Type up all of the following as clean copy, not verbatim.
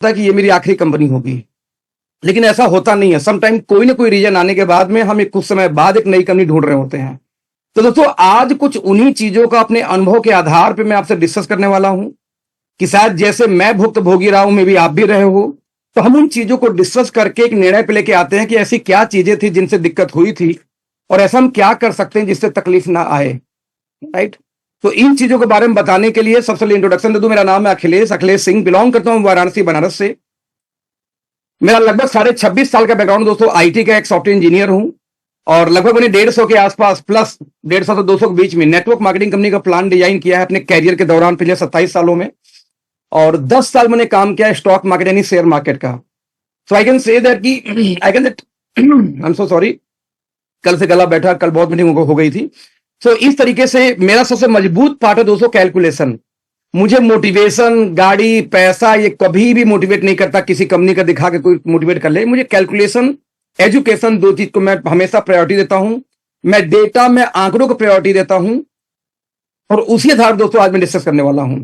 था कि ये मेरी आखिरी कंपनी होगी, लेकिन ऐसा होता नहीं है। समटाइम कोई ना कोई रीजन आने के बाद में हम एक कुछ समय बाद एक नई कंपनी ढूंढ रहे होते हैं। तो दोस्तों आज कुछ उन्हीं चीजों का अपने अनुभव के आधार पे मैं आपसे डिस्कस करने वाला हूं कि शायद जैसे मैं भुक्त भोगी रहा हूं, मे भी आप भी रहे हो। तो हम उन चीजों को डिस्कस करके एक निर्णय पे लेके आते हैं कि ऐसी क्या चीजें थी जिनसे दिक्कत हुई थी और ऐसा हम क्या कर सकते हैं जिससे तकलीफ ना आए, राइट। तो इन चीजों के बारे में बताने के लिए सबसे पहले इंट्रोडक्शन दे दूं। मेरा नाम है अखिलेश सिंह, बिलोंग करता हूं वाराणसी बनारस से। मेरा लगभग 26.5 साल का बैकग्राउंड दोस्तों, आईटी का एक सॉफ्टवेयर इंजीनियर हूं और लगभग मैंने 150 के आसपास प्लस 150 से 200 के बीच में नेटवर्क मार्केटिंग कंपनी का प्लान डिजाइन किया है अपने कैरियर के दौरान पिछले 27 सालों में। और 10 साल मैंने काम किया है स्टॉक मार्केट यानी शेयर मार्केट का। सो आई कैन से दैट कि I can I am so sorry, कल से गला बैठा, कल बहुत मीटिंग हो गई थी। सो इस तरीके से मेरा सबसे मजबूत पार्ट है दोस्तों कैलकुलेशन। मुझे मोटिवेशन, गाड़ी, पैसा ये कभी भी मोटिवेट नहीं करता, किसी कंपनी का दिखा के कोई मोटिवेट कर ले। मुझे कैलकुलेशन, एजुकेशन, दो चीज को मैं हमेशा प्रायोरिटी देता हूं। मैं डेटा में आंकड़ों को प्रायोरिटी देता हूं और उसी आधार दोस्तों आज मैं डिस्कस करने वाला हूं।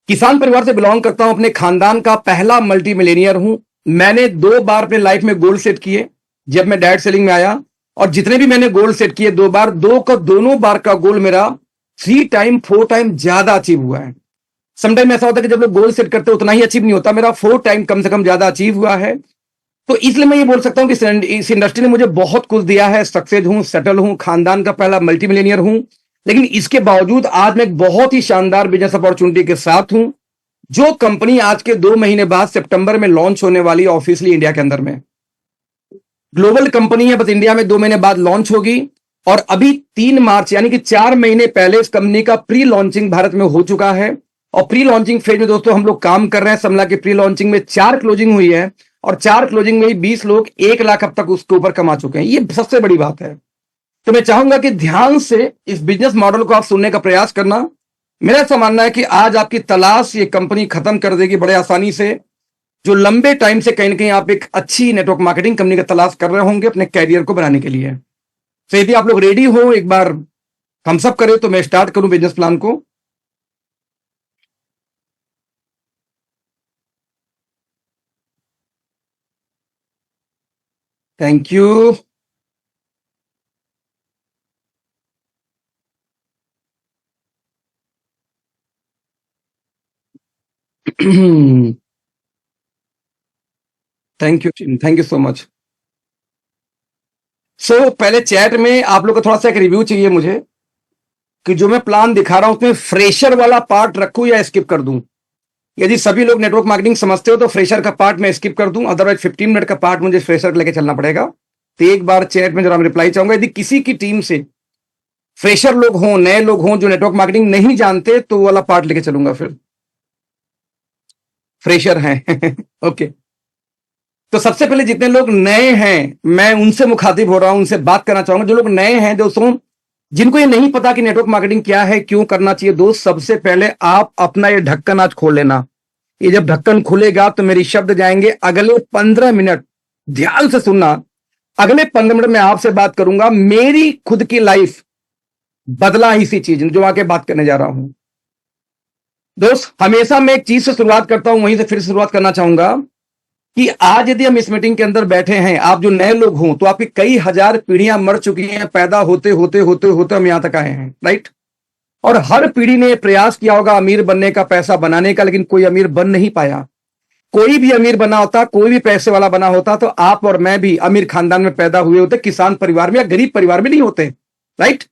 किसान परिवार से बिलोंग करता हूं, अपने खानदान का पहला मल्टी मिलेनियर हूं। मैंने 2 बार अपने लाइफ में गोल सेट किए जब मैं डायरेक्ट सेलिंग में आया, और जितने भी मैंने गोल सेट किए 2 बार, दोनों बार का गोल मेरा 3 टाइम 4 टाइम ज्यादा अचीव हुआ है। समटाइम ऐसा होता है कि जब लोग गोल सेट करते हैं उतना ही अचीव नहीं होता, मेरा 4 टाइम कम से कम ज्यादा अचीव हुआ है। तो इसलिए मैं ये बोल सकता हूं कि इस इंडस्ट्री ने मुझे बहुत कुछ दिया है। सक्सेस हूं, सेटल हूं, खानदान का पहला मल्टी मिलेनियर हूं, लेकिन इसके बावजूद आज मैं एक बहुत ही शानदार बिजनेस अपॉर्चुनिटी के साथ हूं, जो कंपनी आज के 2 महीने बाद सितंबर में लॉन्च होने वाली है ऑफिशियली इंडिया के अंदर में। ग्लोबल कंपनी है, बस इंडिया में 2 महीने बाद लॉन्च होगी। और अभी 3 मार्च यानी कि 4 महीने पहले इस कंपनी का प्री लॉन्चिंग भारत में हो चुका है। और प्री लॉन्चिंग फेज में दोस्तों हम लोग काम कर रहे हैं। समला के प्री लॉन्चिंग में 4 क्लोजिंग हुई है और 4 क्लोजिंग में ही 20 लोग 1 लाख अब तक उसके ऊपर कमा चुके हैं। ये सबसे बड़ी बात है। तो मैं चाहूंगा कि ध्यान से इस बिजनेस मॉडल को आप सुनने का प्रयास करना। मेरा ऐसा मानना है कि आज आपकी तलाश ये कंपनी खत्म कर देगी बड़े आसानी से, जो लंबे टाइम से कहीं ना कहीं आप एक अच्छी नेटवर्क मार्केटिंग कंपनी का तलाश कर रहे होंगे अपने कैरियर को बनाने के लिए। तो यदि आप लोग रेडी हो, एक बार हम सब करें तो मैं स्टार्ट करूं बिजनेस प्लान को। Thank you. Thank you so much. So पहले चैट में आप लोग का थोड़ा सा एक रिव्यू चाहिए मुझे कि जो मैं प्लान दिखा रहा हूं उसमें फ्रेशर वाला पार्ट रखूं या स्किप कर दूं। यदि सभी लोग नेटवर्क मार्केटिंग समझते हो तो फ्रेशर का पार्ट मैं स्किप कर दूं, अदरवाइज 15 मिनट का पार्ट मुझे फ्रेशर लेके चलना पड़ेगा। तो एक बार चैट में जरा रिप्लाई चाहूंगा, यदि किसी की टीम से फ्रेशर लोग हों, नए लोग हों जो नेटवर्क मार्केटिंग नहीं जानते, तो वो वाला पार्ट लेके चलूंगा। फिर फ्रेशर हैं ओके। तो सबसे पहले जितने लोग नए हैं मैं उनसे मुखातिब हो रहा हूं, उनसे बात करना चाहूंगा। जो लोग नए हैं दोस्तों, जिनको ये नहीं पता कि नेटवर्क मार्केटिंग क्या है, क्यों करना चाहिए, दोस्त सबसे पहले आप अपना ये ढक्कन आज खोल लेना। ये जब ढक्कन खुलेगा तो मेरी शब्द जाएंगे अगले 15 मिनट, ध्यान से सुनना। अगले 15 मिनट में आपसे बात करूंगा, मेरी खुद की लाइफ बदला इसी चीज जो आके बात करने जा रहा हूं। दोस्त हमेशा मैं एक चीज से शुरुआत करता हूं, वहीं से फिर शुरुआत करना चाहूंगा कि आज यदि हम इस मीटिंग के अंदर बैठे हैं, आप जो नए लोग हों, तो आपकी कई हजार पीढ़ियां मर चुकी हैं, पैदा होते होते होते होते हम यहां तक आए हैं, राइट। और हर पीढ़ी ने प्रयास किया होगा अमीर बनने का, पैसा बनाने का, लेकिन कोई अमीर बन नहीं पाया। कोई भी अमीर बना होता, कोई भी पैसे वाला बना होता, तो आप और मैं भी अमीर खानदान में पैदा हुए होते, किसान परिवार में या गरीब परिवार में नहीं होते, राइट।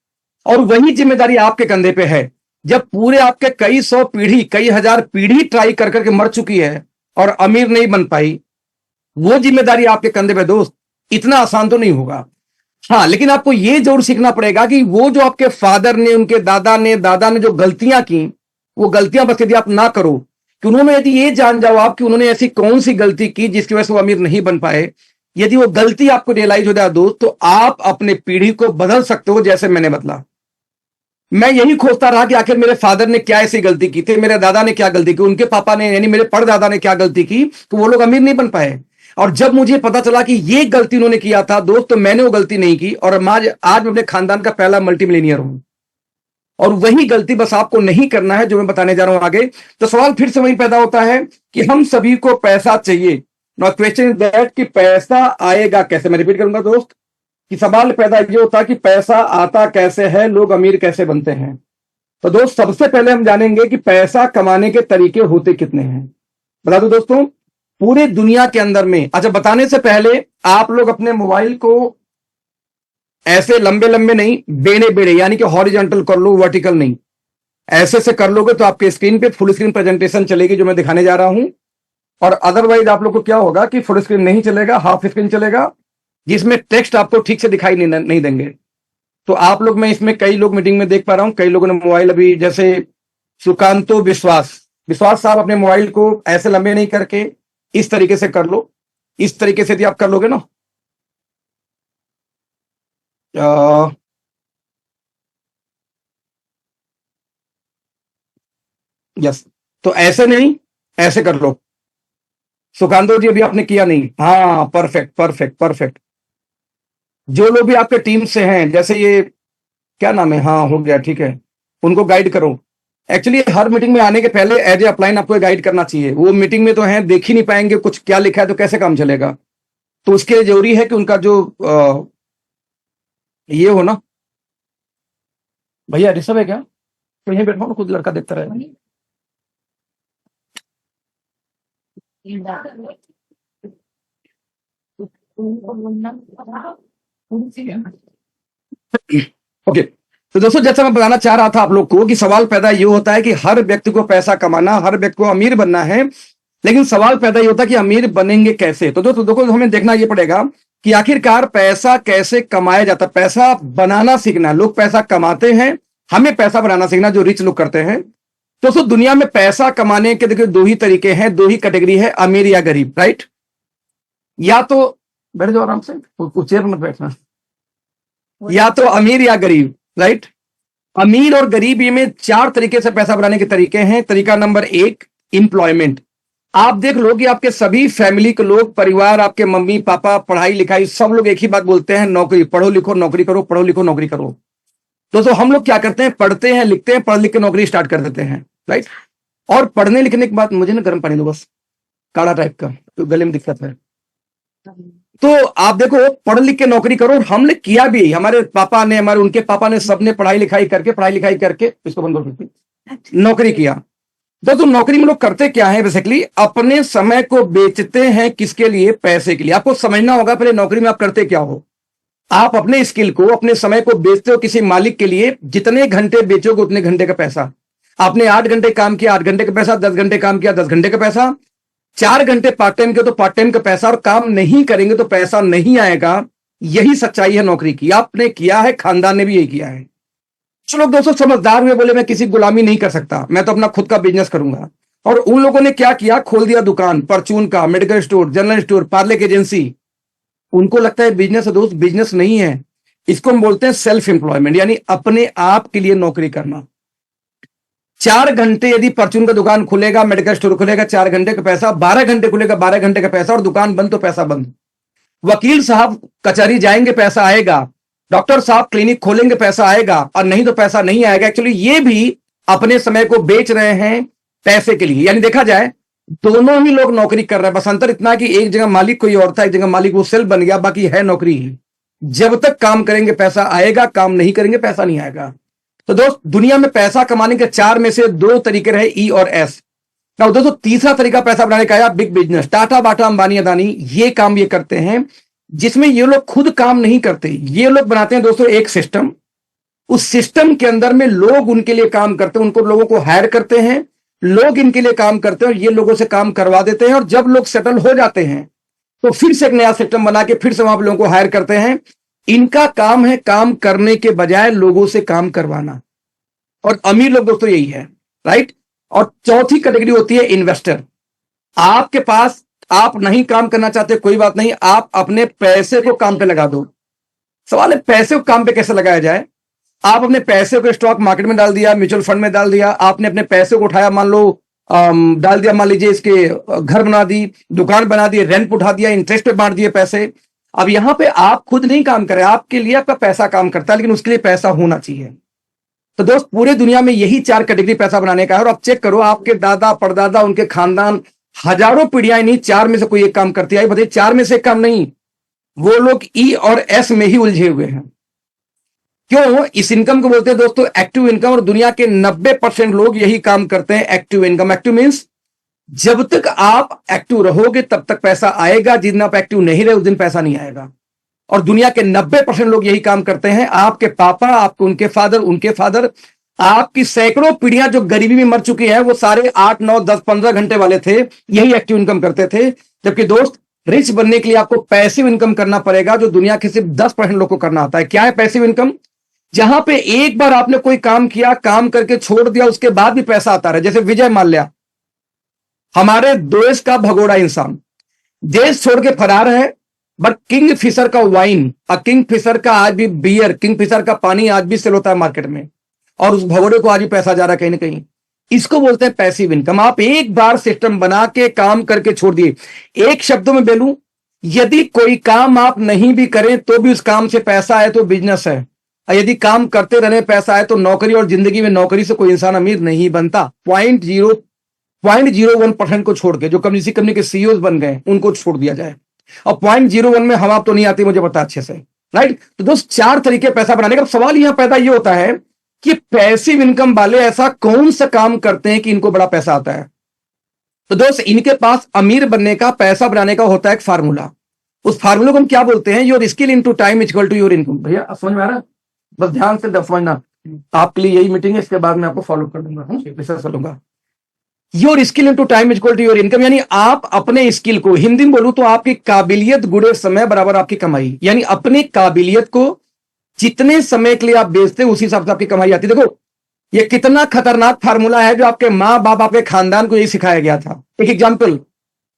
और वही जिम्मेदारी आपके कंधे पे है। जब पूरे आपके कई सौ पीढ़ी, कई हजार पीढ़ी ट्राई कर करके मर चुकी है और अमीर नहीं बन पाई, वो जिम्मेदारी आपके कंधे पे दोस्त। इतना आसान तो नहीं होगा। हाँ, लेकिन आपको ये जरूर सीखना पड़ेगा कि वो जो आपके फादर ने, उनके दादा ने जो गलतियां की, वो गलतियां बस यदि आप ना करो, कि उन्होंने यदि ये जान जाओ आप कि उन्होंने ऐसी कौन सी गलती की जिसकी वजह से वो अमीर नहीं बन पाए, यदि वो गलती आपको रियलाइज हो जाए दोस्त, तो आप अपने पीढ़ी को बदल सकते हो, जैसे मैंने बदला। मैं यही खोजता रहा कि आखिर मेरे फादर ने क्या ऐसी गलती की थी, मेरे दादा ने क्या गलती की, उनके पापा ने यानी मेरे परदादा ने क्या गलती की, तो वो लोग अमीर नहीं बन पाए। और जब मुझे पता चला कि ये गलती उन्होंने किया था दोस्त, तो मैंने वो गलती नहीं की और आज मैं अपने खानदान का पहला मल्टी मिलियनियर हूं। और वही गलती बस आपको नहीं करना है जो मैं बताने जा रहा हूं आगे। तो सवाल फिर से वही पैदा होता है कि हम सभी को पैसा चाहिए। नाउ क्वेश्चन इज दैट कि पैसा आएगा कैसे। मैं रिपीट करूंगा दोस्त कि सवाल पैदा ये होता है कि पैसा आता कैसे है, लोग अमीर कैसे बनते हैं। तो दोस्त सबसे पहले हम जानेंगे कि पैसा कमाने के तरीके होते कितने हैं। बता दो दोस्तों, पूरे दुनिया के अंदर में, अच्छा बताने से पहले आप लोग अपने मोबाइल को ऐसे लंबे लंबे नहीं, बेड़े बेड़े यानी कि हॉरिजॉन्टल कर लो, वर्टिकल नहीं, ऐसे से कर लोगे तो आपके स्क्रीन पे फुल स्क्रीन प्रेजेंटेशन चलेगी जो मैं दिखाने जा रहा हूं। और अदरवाइज आप लोग को क्या होगा कि फुल स्क्रीन नहीं चलेगा, हाफ स्क्रीन चलेगा, जिसमें टेक्स्ट आपको ठीक से दिखाई नहीं देंगे। तो आप लोग, मैं इसमें कई लोग मीटिंग में देख पा रहा हूं, कई लोगों ने मोबाइल अभी, जैसे सुकांतो विश्वास साहब अपने मोबाइल को ऐसे लंबे नहीं करके इस तरीके से कर लो। इस तरीके से यदि आप कर लोगे ना, यस, तो ऐसे नहीं, ऐसे कर लो। सुकांतो जी अभी आपने किया नहीं, हाँ परफेक्ट परफेक्ट परफेक्ट। जो लोग भी आपके टीम से हैं, जैसे ये क्या नाम है, हाँ हो गया, ठीक है, उनको गाइड करो। एक्चुअली हर मीटिंग में आने के पहले एज ए अपलाइन आपको गाइड करना चाहिए। वो मीटिंग में तो है, देख ही नहीं पाएंगे कुछ क्या लिखा है, तो कैसे काम चलेगा। तो उसके लिए जरूरी है कि उनका जो ये हो ना, भैया ऋषभ है क्या, तो यहीं बैठा ना, खुद लड़का देखता रहे। ओके, तो दोस्तों जैसा मैं बताना चाह रहा था आप लोग को कि सवाल पैदा ये होता है कि हर व्यक्ति को पैसा कमाना, हर व्यक्ति को अमीर बनना है, लेकिन सवाल पैदा ये होता है कि अमीर बनेंगे कैसे। तो दोस्तों देखो, हमें देखना ये पड़ेगा कि आखिरकार पैसा कैसे कमाया जाता है। पैसा बनाना सीखना, लोग पैसा कमाते हैं, हमें पैसा बनाना सीखना, जो रिच लोग करते हैं। दोस्तों दुनिया में पैसा कमाने के देखिए दो ही तरीके हैं, दो ही कैटेगरी है, अमीर या गरीब, राइट। या तो बैठ जाओ आराम से, चेयर मत बैठना, या तो अमीर या गरीब, राइट। अमीर और गरीबी में चार तरीके से पैसा बनाने के तरीके हैं। तरीका नंबर एक, इंप्लॉयमेंट। आप देख लो कि आपके सभी फैमिली के लोग, परिवार, आपके मम्मी पापा, पढ़ाई लिखाई, सब लोग एक ही बात बोलते हैं, नौकरी, पढ़ो लिखो नौकरी करो, पढ़ो लिखो नौकरी करो। दोस्तों हम लोग क्या करते हैं, पढ़ते हैं, लिखते हैं, पढ़ लिख के नौकरी स्टार्ट कर देते हैं, राइट। और पढ़ने लिखने के बाद, मुझे ना गर्म पानी दो बस, काढ़ा टाइप का, तो गले में दिक्कत है। तो आप देखो, पढ़ लिख के नौकरी करो, और हमने किया भी, हमारे पापा ने, हमारे उनके पापा ने, सबने पढ़ाई लिखाई करके इसको बंद कर नौकरी किया। तो नौकरी में लोग करते क्या है, बेसिकली अपने समय को बेचते हैं, किसके लिए, पैसे के लिए। आपको समझना होगा पहले नौकरी में आप करते क्या हो। आप अपने स्किल को, अपने समय को बेचते हो किसी मालिक के लिए, जितने घंटे बेचोगे उतने घंटे का पैसा। आपने 8 घंटे काम किया, 8 घंटे का पैसा, 10 घंटे काम किया, 10 घंटे का पैसा, 4 घंटे पार्ट टाइम के तो पार्ट टाइम का पैसा, और काम नहीं करेंगे तो पैसा नहीं आएगा। यही सच्चाई है नौकरी की। आपने किया है, खानदान ने भी यही किया है। कुछ लोग दोस्तों समझदार हुए, बोले मैं किसी गुलामी नहीं कर सकता, मैं तो अपना खुद का बिजनेस करूंगा। और उन लोगों ने क्या किया, खोल दिया दुकान, परचून का, medical store, general store, Parle की एजेंसी। उनको लगता है बिजनेस है, दोस्त बिजनेस नहीं है, इसको हम बोलते हैं सेल्फ एम्प्लॉयमेंट, यानी अपने आप के लिए नौकरी करना। 4 घंटे यदि परचून का दुकान खुलेगा, मेडिकल स्टोर खुलेगा, 4 घंटे का पैसा, 12 घंटे खुलेगा, 12 घंटे का पैसा, और दुकान बंद तो पैसा बंद। वकील साहब कचहरी जाएंगे, पैसा आएगा। डॉक्टर साहब क्लिनिक खोलेंगे, पैसा आएगा, और नहीं तो पैसा नहीं आएगा। एक्चुअली ये भी अपने समय को बेच रहे हैं पैसे के लिए। यानी देखा जाए दोनों ही लोग नौकरी कर रहे हैं, बस अंतर इतना कि एक जगह मालिक कोई और था, एक जगह मालिक वो सेल्फ बन गया, बाकी है नौकरी ही। जब तक काम करेंगे पैसा आएगा, काम नहीं करेंगे पैसा नहीं आएगा। तो दोस्त दुनिया में पैसा कमाने के 4 में से 2 तरीके रहे, ई और एस। ना दोस्तों तीसरा तरीका पैसा बनाने का है बिग बिजनेस। टाटा, बाटा, अंबानी, अदानी ये काम ये करते हैं, जिसमें ये लोग खुद काम नहीं करते। ये लोग बनाते हैं दोस्तों एक सिस्टम, उस सिस्टम के अंदर में लोग उनके लिए काम करते हैं, उनको लोगों को हायर करते हैं, लोग इनके लिए काम करते हैं, और ये लोगों से काम करवा देते हैं। और जब लोग सेटल हो जाते हैं तो फिर से एक नया सिस्टम बना के फिर से वहां पर लोगों को हायर करते हैं। इनका काम है काम करने के बजाय लोगों से काम करवाना। और अमीर लोग दोस्तों यही है, राइट। और चौथी कैटेगरी होती है इन्वेस्टर। आपके पास, आप नहीं काम करना चाहते, कोई बात नहीं, आप अपने पैसे को काम पे लगा दो। सवाल है पैसे को काम पे कैसे लगाया जाए। आप अपने पैसे को स्टॉक मार्केट में डाल दिया, म्यूचुअल फंड में डाल दिया, आपने अपने पैसे को उठाया, मान लो डाल दिया, मान लीजिए इसके घर बना दी, दुकान बना दी, रेंट उठा दिया, इंटरेस्ट पे बांट दिए पैसे। अब यहां पे आप खुद नहीं काम कर रहे, आपके लिए आपका पैसा काम करता है, लेकिन उसके लिए पैसा होना चाहिए। तो दोस्त पूरे दुनिया में यही 4 कैटेगरी पैसा बनाने का है। और अब चेक करो, आपके दादा परदादा उनके खानदान हजारों पीढ़ियां नहीं, 4 में से कोई एक काम करती आई। बताइए 4 में से एक काम नहीं, वो लोग ई और एस में ही उलझे हुए हैं। क्यों? इस इनकम को बोलते हैं दोस्तों एक्टिव इनकम। और दुनिया के 90% लोग यही काम करते हैं, एक्टिव इनकम। एक्टिव मींस जब तक आप एक्टिव रहोगे तब तक पैसा आएगा, जिस दिन आप एक्टिव नहीं रहे उस दिन पैसा नहीं आएगा। और दुनिया के 90% लोग यही काम करते हैं। आपके पापा, आपके उनके फादर, आपकी सैकड़ों पीढ़ियां जो गरीबी में मर चुकी है, वो सारे 8 9 10 15 घंटे वाले थे, यही एक्टिव इनकम करते थे। जबकि दोस्त रिच बनने के लिए आपको पैसिव इनकम करना पड़ेगा, जो दुनिया के सिर्फ 10% लोग को करना आता है। क्या है पैसिव इनकम? जहां पे एक बार आपने कोई काम किया, काम करके छोड़ दिया, उसके बाद भी पैसा आता रहा। जैसे विजय माल्या, हमारे देश का भगोड़ा इंसान, देश छोड़ के फरार है, बट किंग फिशर का वाइन और किंग फिशर का आज भी बियर, किंग फिशर का पानी आज भी सेल होता है मार्केट में, और उस भगोड़े को आज भी पैसा जा रहा है कहीं ना कहीं। इसको बोलते हैं पैसिव इनकम। आप एक बार सिस्टम बना के काम करके छोड़ दिए। एक शब्दों में बोलूं, यदि कोई काम आप नहीं भी करें तो भी उस काम से पैसा आए तो बिजनेस है, और यदि काम करते रहने पैसा आए तो नौकरी। और जिंदगी में नौकरी से कोई इंसान अमीर नहीं बनता। 0.01% को छोड़ के जो कंपनी के सीईओ बन गए उनको छोड़ दिया जाए, और 0.01 में हम आप तो नहीं आती, मुझे पता अच्छे से, राइट। तो दोस्त 4 तरीके पैसा बनाने का। सवाल यहां पैदा ये होता है कि पैसिव इनकम वाले ऐसा कौन सा काम करते हैं कि इनको बड़ा पैसा आता है? तो दोस्त इनके पास अमीर बनने का, पैसा बनाने का होता है एक फार्मूला। उस फार्मूले को हम क्या बोलते हैं? Your skill into time is equal to your income. भैया समझ में आ रहा है? बस ध्यान से समझना, आपके लिए यही मीटिंग है, इसके बाद मैं आपको फॉलो कर दूंगा, चलूंगा। Your skill into time is equal to your income, यानी आप अपने स्किल को, हिंदी में बोलूं तो आपकी काबिलियत गुणे समय बराबर आपकी कमाई। यानी अपनी काबिलियत को जितने समय के लिए आप बेचते हैं उसी हिसाब से आपकी कमाई आती है। देखो ये कितना खतरनाक फार्मूला है, जो आपके मां बाप, आपके खानदान को यही सिखाया गया था। एक एग्जाम्पल,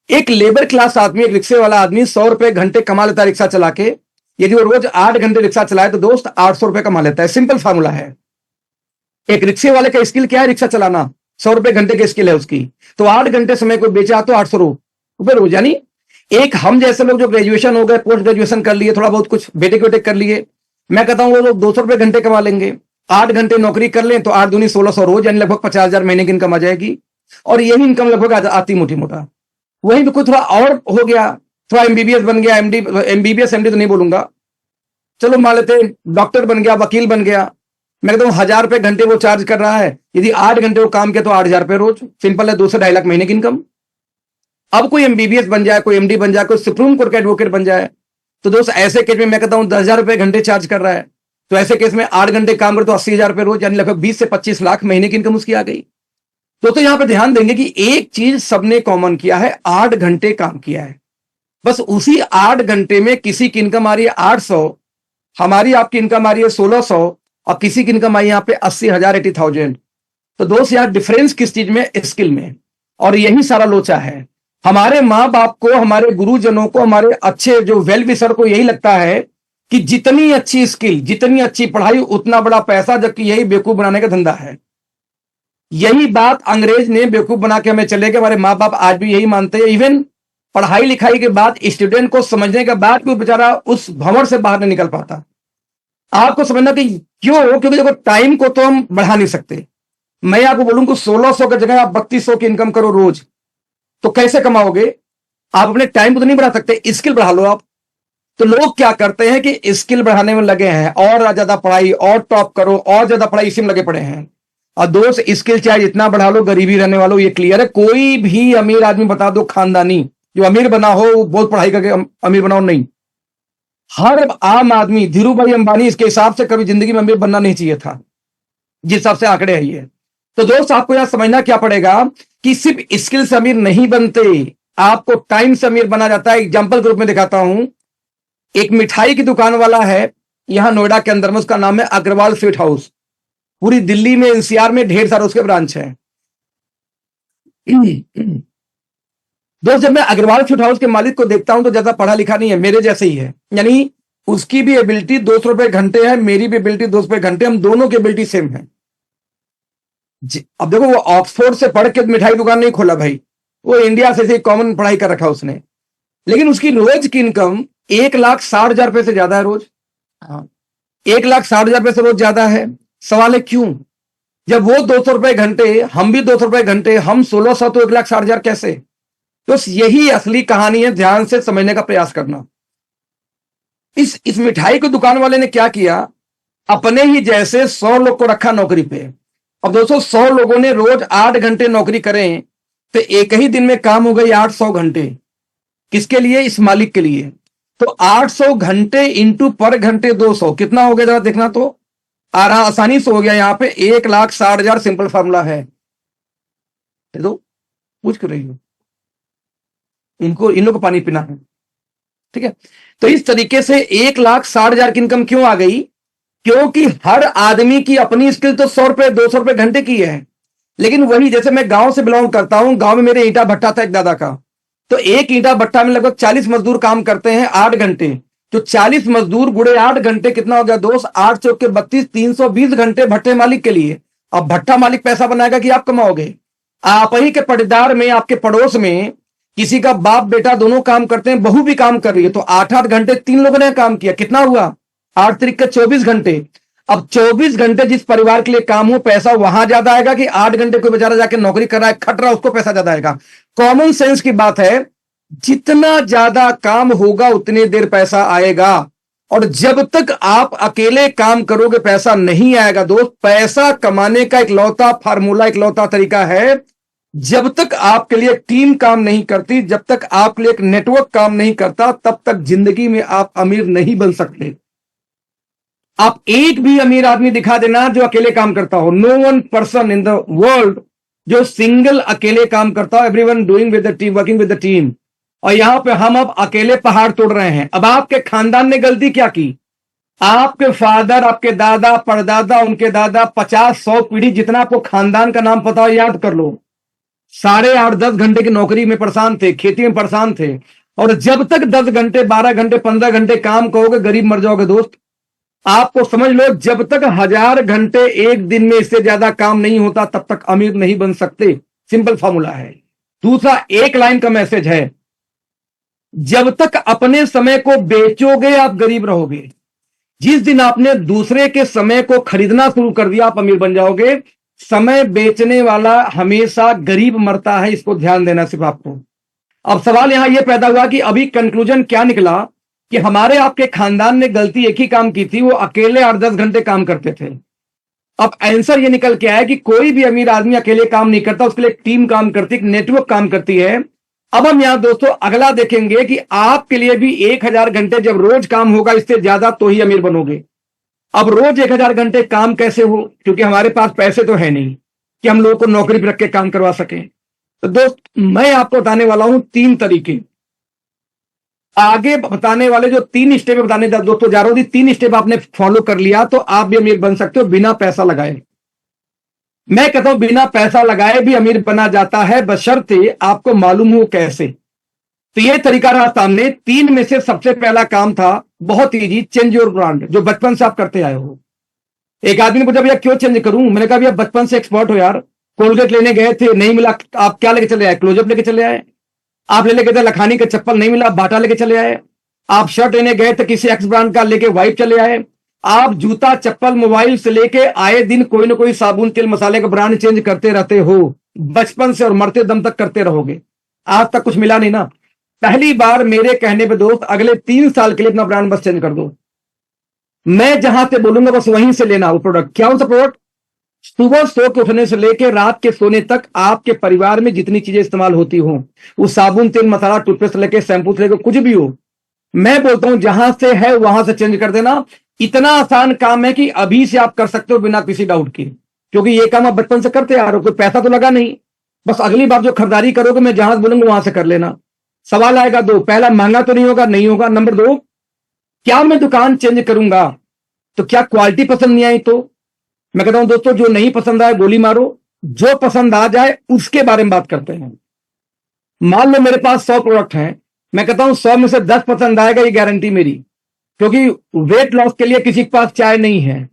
एक लेबर क्लास आदमी, एक रिक्शे वाला आदमी 100 रुपए घंटे कमा लेता है रिक्शा चला के। यदि वो रोज 8 घंटे रिक्शा चलाए तो दोस्त 800 रुपए कमा लेता है। सिंपल फार्मूला है। एक रिक्शे वाले का स्किल क्या है? रिक्शा चलाना। 100 रुपए घंटे की स्किल है उसकी, तो 8 घंटे समय को बेचा तो 800 रुपए रोज। यानी एक हम जैसे लोग जो ग्रेजुएशन हो गए, पोस्ट ग्रेजुएशन कर लिए, थोड़ा बहुत कुछ बेटे बेटे कर लिए, मैं कहता हूं वो लोग 200 रुपए घंटे कमा लेंगे। 8 घंटे नौकरी कर लें तो 8 दूनी 1600 रोज, यानी लगभग 50,000 महीने की इनकम आ जाएगी। और यही इनकम लगभग आती मोटी मोटा। वहीं पे कुछ थोड़ा और हो गया, थोड़ा एमबीबीएस बन गया, एमबीबीएस एमडी तो नहीं बोलूंगा, चलो मान लेते डॉक्टर बन गया, वकील बन गया, मैं कहता हूं 1000 रुपए घंटे वो चार्ज कर रहा है। यदि 8 घंटे वो काम किया तो 8000 रुपए रोज। सिंपल है, 2 से 2.5 लाख महीने की इनकम। अब कोई एमबीबीएस बन जाए, कोई एमडी बन जाए, कोई सुप्रीम कोर्ट का एडवोकेट बन जाए, तो दोस्त ऐसे केस में मैं कहता हूं 10,000 रुपए घंटे चार्ज कर रहा है, तो ऐसे केस में 8 घंटे काम करे तो 80,000 रुपए रोज, यानी लगभग 20 से 25 लाख महीने की इनकम उसकी आ गई। तो यहां पे ध्यान देंगे कि एक चीज सबने कॉमन किया है, 8 घंटे काम किया है। बस उसी 8 घंटे में किसी की इनकम आ रही है 800, हमारी आपकी इनकम आ रही है 1600, और किसी की इनकम आई यहां पे 80,000, 80,000। तो दोस्त यहां डिफरेंस किस चीज में? स्किल में। और यही सारा लोचा है। हमारे मां बाप को, हमारे गुरुजनों को, हमारे अच्छे जो वेल विशर को यही लगता है कि जितनी अच्छी स्किल, जितनी अच्छी पढ़ाई, उतना बड़ा पैसा, जबकि यही बेवकूफ बनाने का धंधा है। यही बात अंग्रेज ने बेवकूफ बना के हमें चले गए। हमारे माँ बाप आज भी यही मानते हैं। इवन पढ़ाई लिखाई के बाद, स्टूडेंट को समझने के बाद कोई बेचारा उस भंवर से बाहर नहीं निकल पाता। आपको समझना कि क्यों? क्योंकि देखो टाइम को तो हम बढ़ा नहीं सकते। मैं आपको बोलूंगा 1600 की जगह आप 3200 की इनकम करो रोज, तो कैसे कमाओगे? आप अपने टाइम को तो नहीं बढ़ा सकते, स्किल बढ़ा लो आप। तो लोग क्या करते हैं कि स्किल बढ़ाने में लगे हैं, और ज्यादा पढ़ाई, और टॉप करो, और ज्यादा पढ़ाई, इसी में लगे पड़े हैं। और दोस्त स्किल चाहे जितना बढ़ा लो, गरीबी रहने वालों, ये क्लियर है। कोई भी अमीर आदमी बता दो खानदानी जो अमीर बना हो, बहुत पढ़ाई करके अमीर बनाओ, नहीं। हर आम आदमी, धीरू भाई अंबानी इसके हिसाब से कभी जिंदगी में अमीर बनना नहीं चाहिए था, जिस हिसाब से आंकड़े है ये। तो दोस्त आपको यहां समझना क्या पड़ेगा कि सिर्फ स्किल से अमीर नहीं बनते, आपको टाइम से अमीर बना जाता है। एग्जाम्पल के रूप में दिखाता हूं, एक मिठाई की दुकान वाला है यहां नोएडा के अंदर में, उसका नाम है अग्रवाल स्वीट हाउस। पूरी दिल्ली में, एनसीआर में ढेर सारे उसके ब्रांच हैं। दोस्त जब मैं अग्रवाल स्वीट हाउस के मालिक को देखता हूं तो ज्यादा पढ़ा लिखा नहीं है, मेरे जैसे ही है। यानी उसकी भी एबिलिटी 200 रुपए घंटे है, मेरी भी एबिलिटी 200 रुपए घंटे, हम दोनों की एबिलिटी सेम है। अब देखो वो ऑक्सफोर्ड से पढ़ के मिठाई दुकान नहीं खोला भाई, वो इंडिया से कॉमन पढ़ाई कर रखा उसने, लेकिन उसकी रोज की इनकम 1,60,000 रुपए से ज्यादा है रोज। 1,60,000 रुपए से रोज ज्यादा है। सवाल है क्यों? जब वो 200 रुपए घंटे, हम भी 200 रुपए घंटे, हम 1600 तो 1,60,000 कैसे? तो यही असली कहानी है, ध्यान से समझने का प्रयास करना। इस मिठाई की दुकान वाले ने क्या किया, अपने ही जैसे 100 लोग को रखा नौकरी पे। अब दोस्तों 100 लोगों ने रोज 8 घंटे नौकरी करें तो एक ही दिन में काम हो गई 800 घंटे। किसके लिए? इस मालिक के लिए। तो 800 घंटे इंटू पर घंटे 200 कितना हो गया, जरा देखना तो। आसानी से हो गया, यहां पे 1,60,000 सिंपल फॉर्मूला है। तो पूछ कर रही हो, इन लोग को पानी पीना है, ठीक है। तो इस तरीके से 1,60,000 की इनकम क्यों आ गई? क्योंकि हर आदमी की अपनी स्किल तो 100 रुपए 200 रुपए घंटे की है। लेकिन वही, जैसे मैं गांव से बिलोंग करता हूं, गांव में मेरे ईंटा भट्टा था एक दादा का। तो एक ईंटा भट्टा में लगभग 40 मजदूर काम करते हैं 8 घंटे। तो 40 मजदूर गुड़े 8 घंटे कितना हो गया दोस्त? 8 चौक के 32, 320 घंटे भट्टे मालिक के लिए। अब भट्टा मालिक पैसा बनाएगा कि आप कमाओगे? आप ही के पटदार में, आपके पड़ोस में किसी का बाप बेटा दोनों काम करते हैं, बहू भी काम कर रही है, तो 8-8 घंटे 3 लोगों ने काम किया, कितना हुआ? 8 तरीक के 24 घंटे। अब 24 घंटे जिस परिवार के लिए काम हो, पैसा वहां ज्यादा आएगा कि 8 घंटे कोई बेचारा जाके नौकरी कर रहा है, खट रहा है, उसको पैसा ज्यादा आएगा? कॉमन सेंस की बात है, जितना ज्यादा काम होगा उतनी देर पैसा आएगा। और जब तक आप अकेले काम करोगे पैसा नहीं आएगा दोस्त। पैसा कमाने का इकलौता फार्मूला, इकलौता तरीका है, जब तक आपके लिए टीम काम नहीं करती, जब तक आपके लिए एक नेटवर्क काम नहीं करता, तब तक जिंदगी में आप अमीर नहीं बन सकते। आप एक भी अमीर आदमी दिखा देना जो अकेले काम करता हो। No one person in the world जो सिंगल अकेले काम करता हो। Everyone doing with the team, working with the team. और यहां पे हम अब अकेले पहाड़ तोड़ रहे हैं। अब आपके खानदान ने गलती क्या की? आपके फादर, आपके दादा, परदादा, उनके दादा, 50-100 पीढ़ी, जितना आपको खानदान का नाम पता हो याद कर लो, साढ़े 8-10 घंटे की नौकरी में परेशान थे, खेती में परेशान थे। और जब तक 10 घंटे, 12 घंटे, 15 घंटे काम करोगे, गरीब मर जाओगे दोस्त। आपको समझ लो, जब तक 1000 घंटे एक दिन में इससे ज्यादा काम नहीं होता, तब तक अमीर नहीं बन सकते। सिंपल फॉर्मूला है। दूसरा, एक लाइन का मैसेज है, जब तक अपने समय को बेचोगे आप गरीब रहोगे। जिस दिन आपने दूसरे के समय को खरीदना शुरू कर दिया, आप अमीर बन जाओगे। समय बेचने वाला हमेशा गरीब मरता है, इसको ध्यान देना सिर्फ आपको। अब सवाल यहां यह पैदा हुआ कि अभी कंक्लूजन क्या निकला कि हमारे आपके खानदान ने गलती एक ही काम की थी, वो अकेले 8-10 घंटे काम करते थे। अब आंसर ये निकल के आया कि कोई भी अमीर आदमी अकेले काम नहीं करता, उसके लिए एक टीम काम करती है, एक नेटवर्क काम करती है। अब हम यहां दोस्तों अगला देखेंगे कि आपके लिए भी 1000 घंटे जब रोज काम होगा, इससे ज्यादा तो ही अमीर बनोगे। अब रोज 1000 घंटे काम कैसे हो? क्योंकि हमारे पास पैसे तो है नहीं कि हम लोगों को नौकरी पर रख के काम करवा सकें। तो दोस्त, मैं आपको बताने वाला हूं 3 तरीके। आगे बताने वाले जो 3 स्टेप बताने दोस्तों जा रहा हूं, 3 स्टेप आपने फॉलो कर लिया तो आप भी अमीर बन सकते हो बिना पैसा लगाए। मैं कहता हूं बिना पैसा लगाए भी अमीर बना जाता है, बशर्ते आपको मालूम हो कैसे। तो ये तरीका रहा सामने। 3 में से सबसे पहला काम था बहुत इजी, चेंज योर ब्रांड, जो बचपन से आप करते आए हो। एक आदमी ने पूछा भैया क्यों चेंज करूं? मैंने कहा भैया बचपन से एक्सपर्ट हो यार। कोलगेट लेने गए थे, नहीं मिला, आप क्या लेके चले आए? क्लोजअप लेके चले आए। आप लेके गए थे लखानी का चप्पल, नहीं मिला, बाटा लेके चले आए। आप शर्ट लेने गए थे किसी एक्स ब्रांड का, लेके वाइप चले आए। आप जूता, चप्पल, मोबाइल से लेके आए दिन कोई ना कोई साबुन, तेल, मसाले का ब्रांड चेंज करते रहते हो बचपन से, और मरते दम तक करते रहोगे। आज तक कुछ मिला नहीं ना। पहली बार मेरे कहने पे दोस्त अगले 3 साल के लिए अपना ब्रांड बस चेंज कर दो। मैं जहां से बोलूंगा बस वहीं से लेना वो प्रोडक्ट। क्या हो सा प्रोडक्ट? सुबह सो के उठने से लेकर रात के सोने तक आपके परिवार में जितनी चीजें इस्तेमाल होती हो, वो साबुन, तेल, मसाला, टूथपेस्ट लेके, शैंपू से लेकर कुछ भी हो, मैं बोलता हूं जहां से है वहां से चेंज कर देना। इतना आसान काम है कि अभी से आप कर सकते हो बिना किसी डाउट के, क्योंकि ये काम आप बचपन से करते आ रहे हो, कोई पैसा तो लगा नहीं। बस अगली बार जो खरीदारी करोगे मैं जहां बोलूंगा वहां से कर लेना। सवाल आएगा 2, पहला महंगा तो नहीं होगा? नहीं होगा। नंबर 2, क्या मैं दुकान चेंज करूंगा तो क्या क्वालिटी पसंद नहीं आई? तो मैं कहता हूं दोस्तों जो नहीं पसंद आए गोली मारो, जो पसंद आ जाए उसके बारे में बात करते हैं। मान लो मेरे पास 100 प्रोडक्ट हैं, मैं कहता हूं 100 में से 10 पसंद आएगा, ये गारंटी मेरी। क्योंकि वेट लॉस के लिए किसी के पास चाय नहीं है,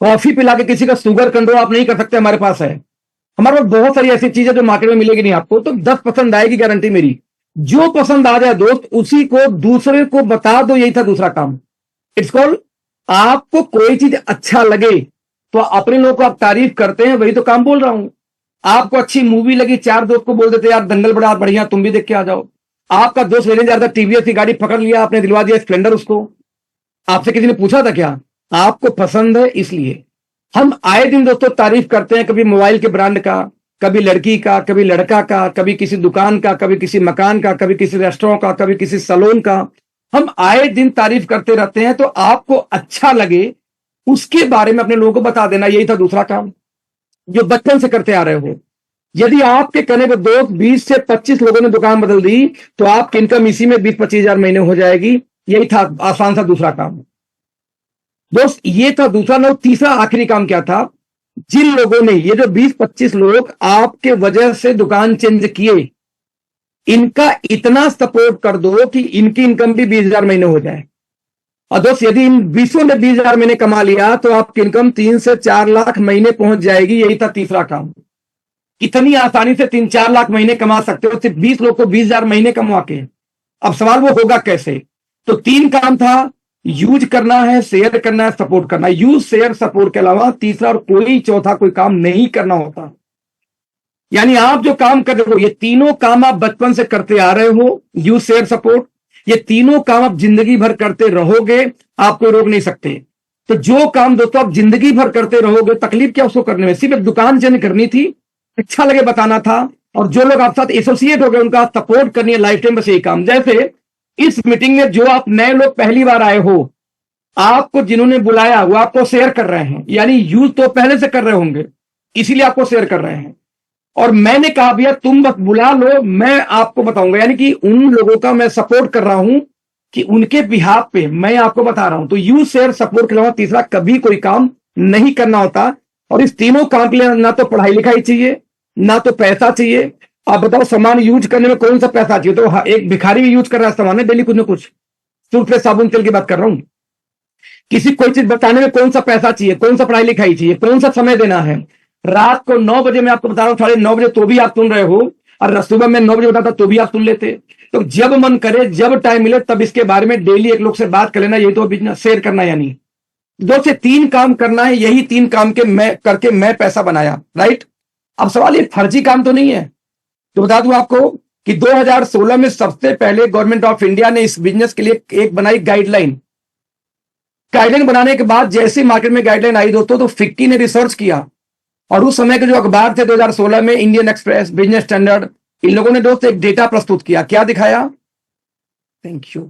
कॉफी पिला के किसी का शुगर कंट्रोल आप नहीं कर सकते, हमारे पास है। हमारे पास बहुत सारी ऐसी चीजें जो मार्केट में मिलेगी नहीं आपको। तो 10 पसंद आएगी, गारंटी मेरी। जो पसंद आ जाए दोस्त उसी को दूसरे को बता दो, यही था दूसरा काम। इट्स कॉल्ड, आपको कोई चीज अच्छा लगे तो अपने लोगों को आप तारीफ करते हैं, वही तो काम बोल रहा हूं। आपको अच्छी मूवी लगी, 4 दोस्त को बोल देते यार दंगल बड़ा बढ़िया, तुम भी देख के आ जाओ। आपका दोस्त लेने जा रहा था, टीवीएस की गाड़ी पकड़ लिया, आपने दिलवा दिया स्प्लेंडर उसको। आपसे किसी ने पूछा था क्या? आपको पसंद है इसलिए। हम आए दिन दोस्तों तारीफ करते हैं, कभी मोबाइल के ब्रांड का, कभी लड़की का, कभी लड़का का, कभी किसी दुकान का, कभी किसी मकान का, कभी किसी रेस्टोरेंट का, कभी किसी सैलून का। हम आए दिन तारीफ करते रहते हैं। तो आपको अच्छा लगे उसके बारे में अपने लोगों को बता देना, यही था दूसरा काम जो बचपन से करते आ रहे हो। यदि आपके कहने पर दोस्त 20 से 25 लोगों ने दुकान बदल दी तो आपकी इनकम इसी में 20-25 हजार महीने हो जाएगी। यही था आसान सा दूसरा काम दोस्त, ये था दूसरा। ना तीसरा आखिरी काम क्या था? जिन लोगों ने, ये जो 20-25 लोग आपके वजह से दुकान चेंज किए, इनका इतना सपोर्ट कर दो कि इनकी इनकम भी 20 हजार महीने हो जाए। और दोस्त यदि इन 20 ने 20 हजार महीने कमा लिया तो आपकी इनकम 3 से 4 लाख महीने पहुंच जाएगी। यही था तीसरा काम। इतनी आसानी से 3-4 लाख महीने कमा सकते हो सिर्फ 20 लोग को 20 हजार महीने कमा के। अब सवाल वो होगा कैसे? तो 3 काम था, यूज करना है, शेयर करना है, सपोर्ट करना है। यूज, शेयर, सपोर्ट के अलावा तीसरा और कोई चौथा कोई काम नहीं करना होता। यानी आप जो काम कर रहे हो, ये तीनों काम आप बचपन से करते आ रहे हो, यूज, शेयर, सपोर्ट, ये तीनों काम आप जिंदगी भर करते रहोगे, आपको रोक नहीं सकते। तो जो काम दोस्तों आप जिंदगी भर करते रहोगे, तकलीफ क्या उसको करने में? सिर्फ एक दुकान चेंज करनी थी, अच्छा लगे बताना था, और जो लोग आपके साथ एसोसिएट हो गए उनका सपोर्ट करनी है लाइफ टाइम, बस यही काम। जैसे इस मीटिंग में जो आप नए लोग पहली बार आए हो, आपको जिन्होंने बुलाया वो आपको शेयर कर रहे हैं, यानी यूज तो पहले से कर रहे होंगे, इसीलिए आपको शेयर कर रहे हैं। और मैंने कहा भैया तुम बस बुला लो, मैं आपको बताऊंगा, यानी कि उन लोगों का मैं सपोर्ट कर रहा हूं कि उनके बिहाफ पे मैं आपको बता रहा हूं। तो यूज, शेयर, सपोर्ट के अलावा तीसरा कभी कोई काम नहीं करना होता। और इस तीनों काम के लिए ना तो पढ़ाई लिखाई चाहिए, ना तो पैसा चाहिए। आप बताओ सामान यूज करने में कौन सा पैसा चाहिए? तो हाँ, एक भिखारी भी यूज कर रहा है सामान है डेली कुछ ना कुछ, सूट पे साबुन तेल की बात कर रहा हूं। किसी कोई चीज बताने में कौन सा पैसा चाहिए, कौन सा पढ़ाई लिखाई चाहिए, कौन सा समय देना है? रात को 9 बजे मैं आपको बता रहा हूं, 9:30 बजे तो भी आप सुन रहे हो, और सुबह में 9 बजे बताता तो भी आप सुन लेते। तो जब मन करे, जब टाइम मिले, तब इसके बारे में डेली एक लोग से बात कर लेना। यही तो बिजनेस शेयर करना, यानी 2 से 3 काम करना है। यही 3 काम के मैं करके मैं पैसा बनाया, राइट। अब सवाल ये फर्जी काम तो नहीं है। तो बता दूं आपको कि 2016 में सबसे पहले गवर्नमेंट ऑफ इंडिया ने इस बिजनेस के लिए एक बनाई गाइडलाइन। गाइडलाइन बनाने के बाद जैसे मार्केट में गाइडलाइन आई दोस्तों, तो फिक्की ने रिसर्च किया, और उस समय के जो अखबार थे 2016 में, इंडियन एक्सप्रेस, बिजनेस स्टैंडर्ड, इन लोगों ने दोस्तों एक डेटा प्रस्तुत किया। क्या दिखाया? Thank you.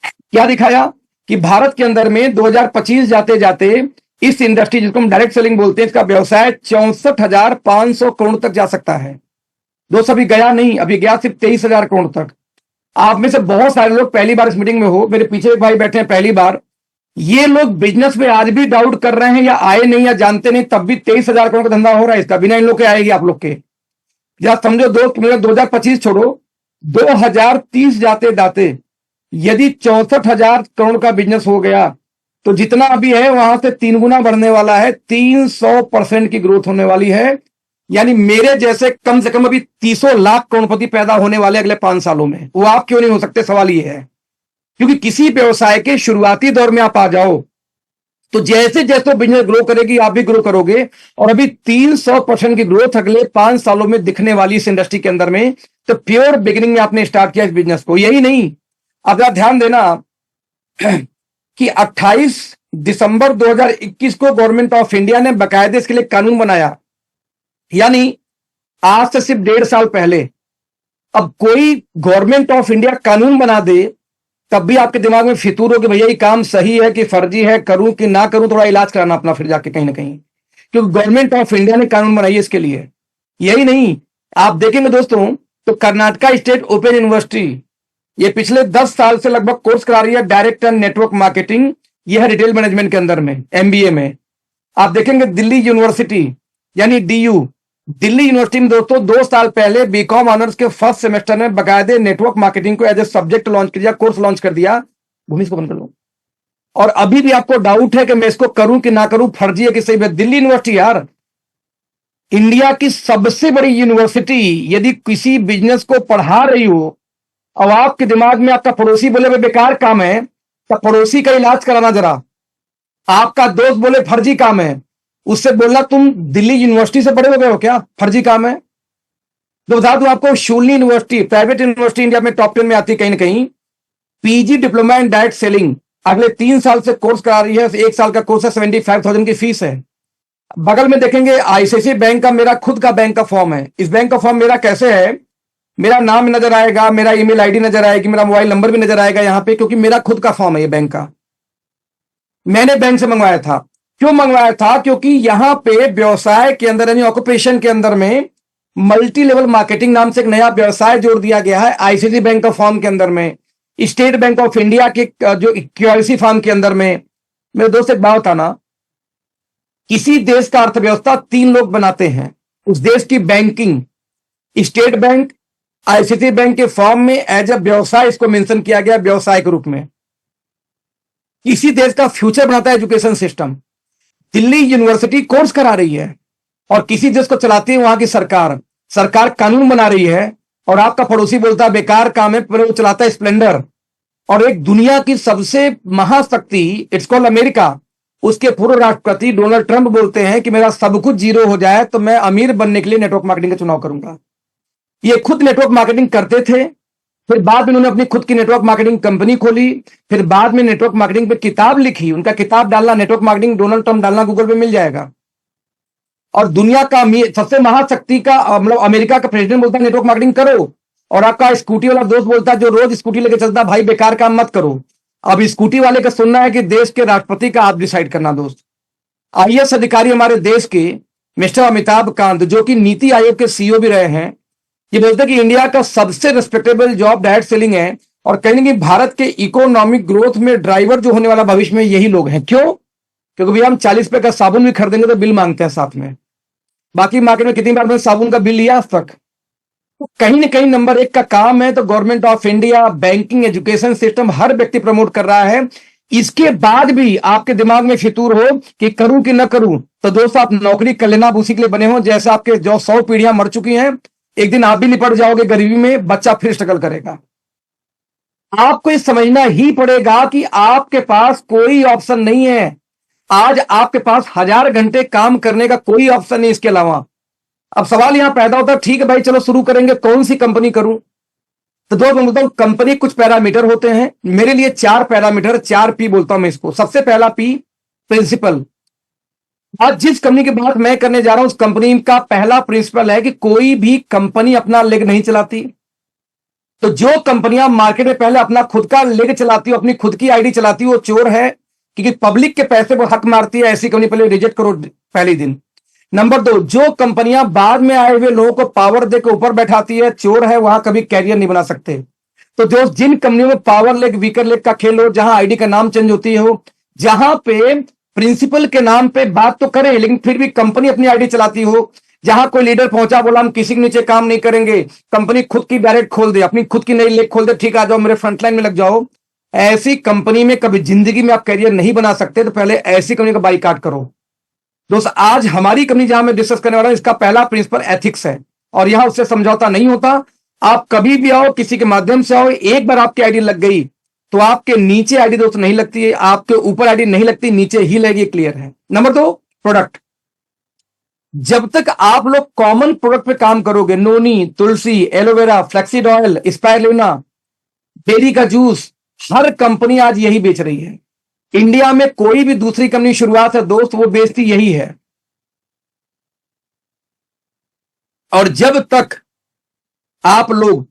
क्या दिखाया कि भारत के अंदर में 2025 जाते जाते इस इंडस्ट्री, जिसको हम डायरेक्ट सेलिंग बोलते हैं, इसका व्यवसाय 64,500 करोड़ तक जा सकता है। दोस्त अभी गया नहीं, अभी गया सिर्फ 23,000 करोड़ तक। आप में से बहुत सारे लोग पहली बार इस मीटिंग में हो, मेरे पीछे एक भाई बैठे हैं पहली बार। ये लोग बिजनेस में आज भी डाउट कर रहे हैं, या आए नहीं, या जानते नहीं, तब भी 23,000 करोड़ का धंधा हो रहा है इसका, बिना इन लोग के आएगी आप लोग के। जरा समझो दोस्त, 2025 छोड़ो, 2030 जाते जाते यदि 64,000 करोड़ का बिजनेस हो गया, तो जितना अभी है वहां से 3 गुना बढ़ने वाला है, 300% की ग्रोथ होने वाली है। यानी मेरे जैसे कम से कम अभी 300 लाख करोड़पति पैदा होने वाले अगले 5 सालों में। वो आप क्यों नहीं हो सकते? सवाल ये है, क्योंकि किसी व्यवसाय के शुरुआती दौर में आप आ जाओ तो जैसे जैसे बिजनेस ग्रो करेगी आप भी ग्रो करोगे। और अभी 300% की ग्रोथ अगले 5 सालों में दिखने वाली इस इंडस्ट्री के अंदर में। तो प्योर बिगिनिंग में आपने स्टार्ट किया इस बिजनेस को। यही नहीं, अब आप ध्यान देना कि 28 दिसंबर 2021 को गवर्नमेंट ऑफ इंडिया ने बाकायदे इसके लिए कानून बनाया, यानी आज से सिर्फ 1.5 साल पहले। अब कोई गवर्नमेंट ऑफ इंडिया कानून बना दे, तब भी आपके दिमाग में फितूर हो कि भैया ये काम सही है कि फर्जी है, करूं कि ना करूं, थोड़ा इलाज कराना अपना फिर जाके कहीं ना कहीं, क्योंकि गवर्नमेंट ऑफ इंडिया ने कानून बनाई है इसके लिए। यही नहीं, आप देखेंगे दोस्तों, तो कर्नाटका स्टेट ओपन यूनिवर्सिटी ये पिछले 10 साल से लगभग कोर्स करा रही है डायरेक्ट एंड नेटवर्क मार्केटिंग, यह है रिटेल मैनेजमेंट के अंदर में, एमबीए में। आप देखेंगे दिल्ली यूनिवर्सिटी यानी डीयू, दिल्ली यूनिवर्सिटी में दोस्तों 2 साल पहले बीकॉम ऑनर्स के फर्स्ट सेमेस्टर में बाकायदे नेटवर्क मार्केटिंग को एज ए सब्जेक्ट लॉन्च कर दिया, कोर्स लॉन्च कर दिया। भूमि को बंद कर लो। और अभी भी आपको डाउट है कि मैं इसको करूं कि ना करूं, फर्जी है कि सही है? दिल्ली यूनिवर्सिटी यार, इंडिया की सबसे बड़ी यूनिवर्सिटी, यदि किसी बिजनेस को पढ़ा रही हो और आपके दिमाग में आपका पड़ोसी बोले बेकार काम है, तो पड़ोसी का इलाज कराना जरा। आपका दोस्त बोले फर्जी काम है, उससे बोलना तुम दिल्ली यूनिवर्सिटी से पढ़े हो गए हो क्या, फर्जी काम है। तो बता दूं आपको, Shoolini university private university India में टॉप 10 में आती है कहीं ना कहीं। PG diploma in direct selling अगले 3 साल से कोर्स करा रही है। 1 साल का कोर्स है, 75,000 की फीस है। बगल में देखेंगे आईसीआईसीआई बैंक का मेरा खुद का बैंक का फॉर्म है। इस बैंक का फॉर्म मेरा कैसे है, मेरा नाम नजर आएगा, मेरा ईमेल आईडी नजर आएगी, मेरा मोबाइल नंबर भी नजर आएगा यहां पे, क्योंकि मेरा खुद का फॉर्म है ये बैंक का। मैंने बैंक से मंगवाया था। क्यों मंगवाया था, क्योंकि यहां पे व्यवसाय के अंदर यानी ऑक्यूपेशन के अंदर में मल्टी लेवल मार्केटिंग नाम से एक नया व्यवसाय जोड़ दिया गया है आईसीआईसीआई बैंक का फॉर्म के अंदर में, स्टेट बैंक ऑफ इंडिया के जो क्यूआरसी फॉर्म के अंदर में। मेरे दोस्त एक बात बताना, किसी देश का अर्थव्यवस्था 3 लोग बनाते हैं, उस देश की banking. State bank ICICI bank के फॉर्म में एज अ व्यवसाय इसको मेंशन किया गया, व्यवसाय के रूप में। किसी देश का फ्यूचर बनाता है education system. Delhi university course करा रही है, और किसी देश को चलाती है वहां की सरकार। सरकार कानून बना रही है, और आपका पड़ोसी बोलता है बेकार काम है, पर वो चलाता है स्प्लेंडर। और एक दुनिया की सबसे महाशक्ति, इट्स कॉल्ड अमेरिका, उसके पूर्व राष्ट्रपति डोनाल्ड ट्रंप बोलते हैं कि मेरा सब कुछ जीरो हो जाए तो मैं अमीर बनने के लिए नेटवर्क मार्केटिंग का चुनाव करूंगा। ये खुद नेटवर्क मार्केटिंग करते थे, फिर बाद में उन्होंने अपनी खुद की नेटवर्क मार्केटिंग कंपनी खोली, फिर बाद में नेटवर्क मार्केटिंग पे किताब लिखी। उनका किताब डालना, नेटवर्क मार्केटिंग डोनाल्ड ट्रंप डालना गूगल पे मिल जाएगा। और दुनिया का सबसे महाशक्ति का मतलब अमेरिका का प्रेसिडेंट बोलता है नेटवर्क मार्केटिंग करो, और आपका स्कूटी वाला दोस्त बोलता है जो रोज स्कूटी लेके चलता है, भाई बेकार काम मत करो। अब स्कूटी वाले का सुनना है कि देश के राष्ट्रपति का आप डिसाइड करना दोस्त। आईएएस अधिकारी हमारे देश के मिस्टर अमिताभ कांत, जो कि नीति आयोग के सीईओ भी रहे हैं, ये बोलते हैं कि इंडिया का सबसे रिस्पेक्टेबल जॉब डायरेक्ट सेलिंग है, और कहीं ना कहीं भारत के इकोनॉमिक ग्रोथ में ड्राइवर जो होने वाला भविष्य में यही लोग हैं। क्यों, क्योंकि भैया हम 40 रुपए का साबुन भी खरीदेंगे तो बिल मांगते हैं साथ में। बाकी मार्केट में कितनी बार मैंने साबुन का बिल लिया आज तक। तो कहीं ना कहीं नंबर 1 का काम है, तो government of India, banking, education system, हर व्यक्ति प्रमोट कर रहा है। इसके बाद भी आपके दिमाग में फितूर हो कि करूं कि ना करूं, तो दोस्त आप नौकरी कर लेना, आप उसी के लिए बने हो। जैसे आपके जो 100 पीढ़ियां मर चुकी हैं, एक दिन आप भी निपट जाओगे गरीबी में, बच्चा फिर स्ट्रगल करेगा। आपको ये समझना ही पड़ेगा कि आपके पास कोई ऑप्शन नहीं है। आज आपके पास 1000 घंटे काम करने का कोई ऑप्शन नहीं इसके अलावा। अब सवाल यहां पैदा होता है, ठीक है भाई चलो शुरू करेंगे, कौन सी कंपनी करूं। तो दोस्त मैं बोलता हूं, कंपनी कुछ पैरामीटर होते हैं, मेरे लिए 4 पैरामीटर, 4 P बोलता हूं मैं इसको। सबसे पहला P प्रिंसिपल। आज जिस कंपनी की बात मैं करने जा रहा हूं, उस कंपनी का पहला प्रिंसिपल है कि कोई भी कंपनी अपना लेग नहीं चलाती। तो जो कंपनियां मार्केट में पहले अपना खुद का लेग चलाती हो, अपनी खुद की आईडी चलाती हो, वो चोर है, क्योंकि पब्लिक के पैसे पर हक मारती है। ऐसी कंपनी पहले रिजेक्ट करो पहले दिन। नंबर 2, जो कंपनियां बाद में आए हुए लोगों को पावर देकर ऊपर बैठाती है, चोर है, वहां कभी कैरियर नहीं बना सकते। तो दोस्त जिन कंपनियों में पावर लेग वीकर लेग का खेल हो, जहां आईडी का नाम चेंज होती हो, जहां पे प्रिंसिपल के नाम पे बात तो करें लेकिन फिर भी कंपनी अपनी आईडी चलाती हो, जहां कोई लीडर पहुंचा बोला हम किसी के नीचे काम नहीं करेंगे, कंपनी खुद की डायरेक्ट खोल दे, अपनी खुद की नई लेग खोल दे, ठीक आ जाओ मेरे फ्रंटलाइन में लग जाओ, ऐसी कंपनी में कभी जिंदगी में आप कैरियर नहीं बना सकते। तो पहले ऐसी कंपनी का बाइकाट करो। दोस्त आज हमारी कंपनी जहां मैं डिस्कस करने वाला हूं, इसका पहला प्रिंसिपल एथिक्स है, और यहां उससे समझौता नहीं होता। आप कभी भी आओ, किसी के माध्यम से आओ, एक बार आपकी आईडी लग गई तो आपके नीचे आईडी दोस्त नहीं लगती है, आपके ऊपर आईडी नहीं लगती, नीचे ही लगेगी। क्लियर है। Number 2, product. जब तक आप लोग कॉमन प्रोडक्ट पे काम करोगे, नोनी, तुलसी, aloe vera, flaxseed oil, spirulina, berry का जूस, हर कंपनी आज यही बेच रही है। इंडिया में कोई भी दूसरी कंपनी शुरुआत है दोस्त, वो बेचती यही है। और जब तक आप लोग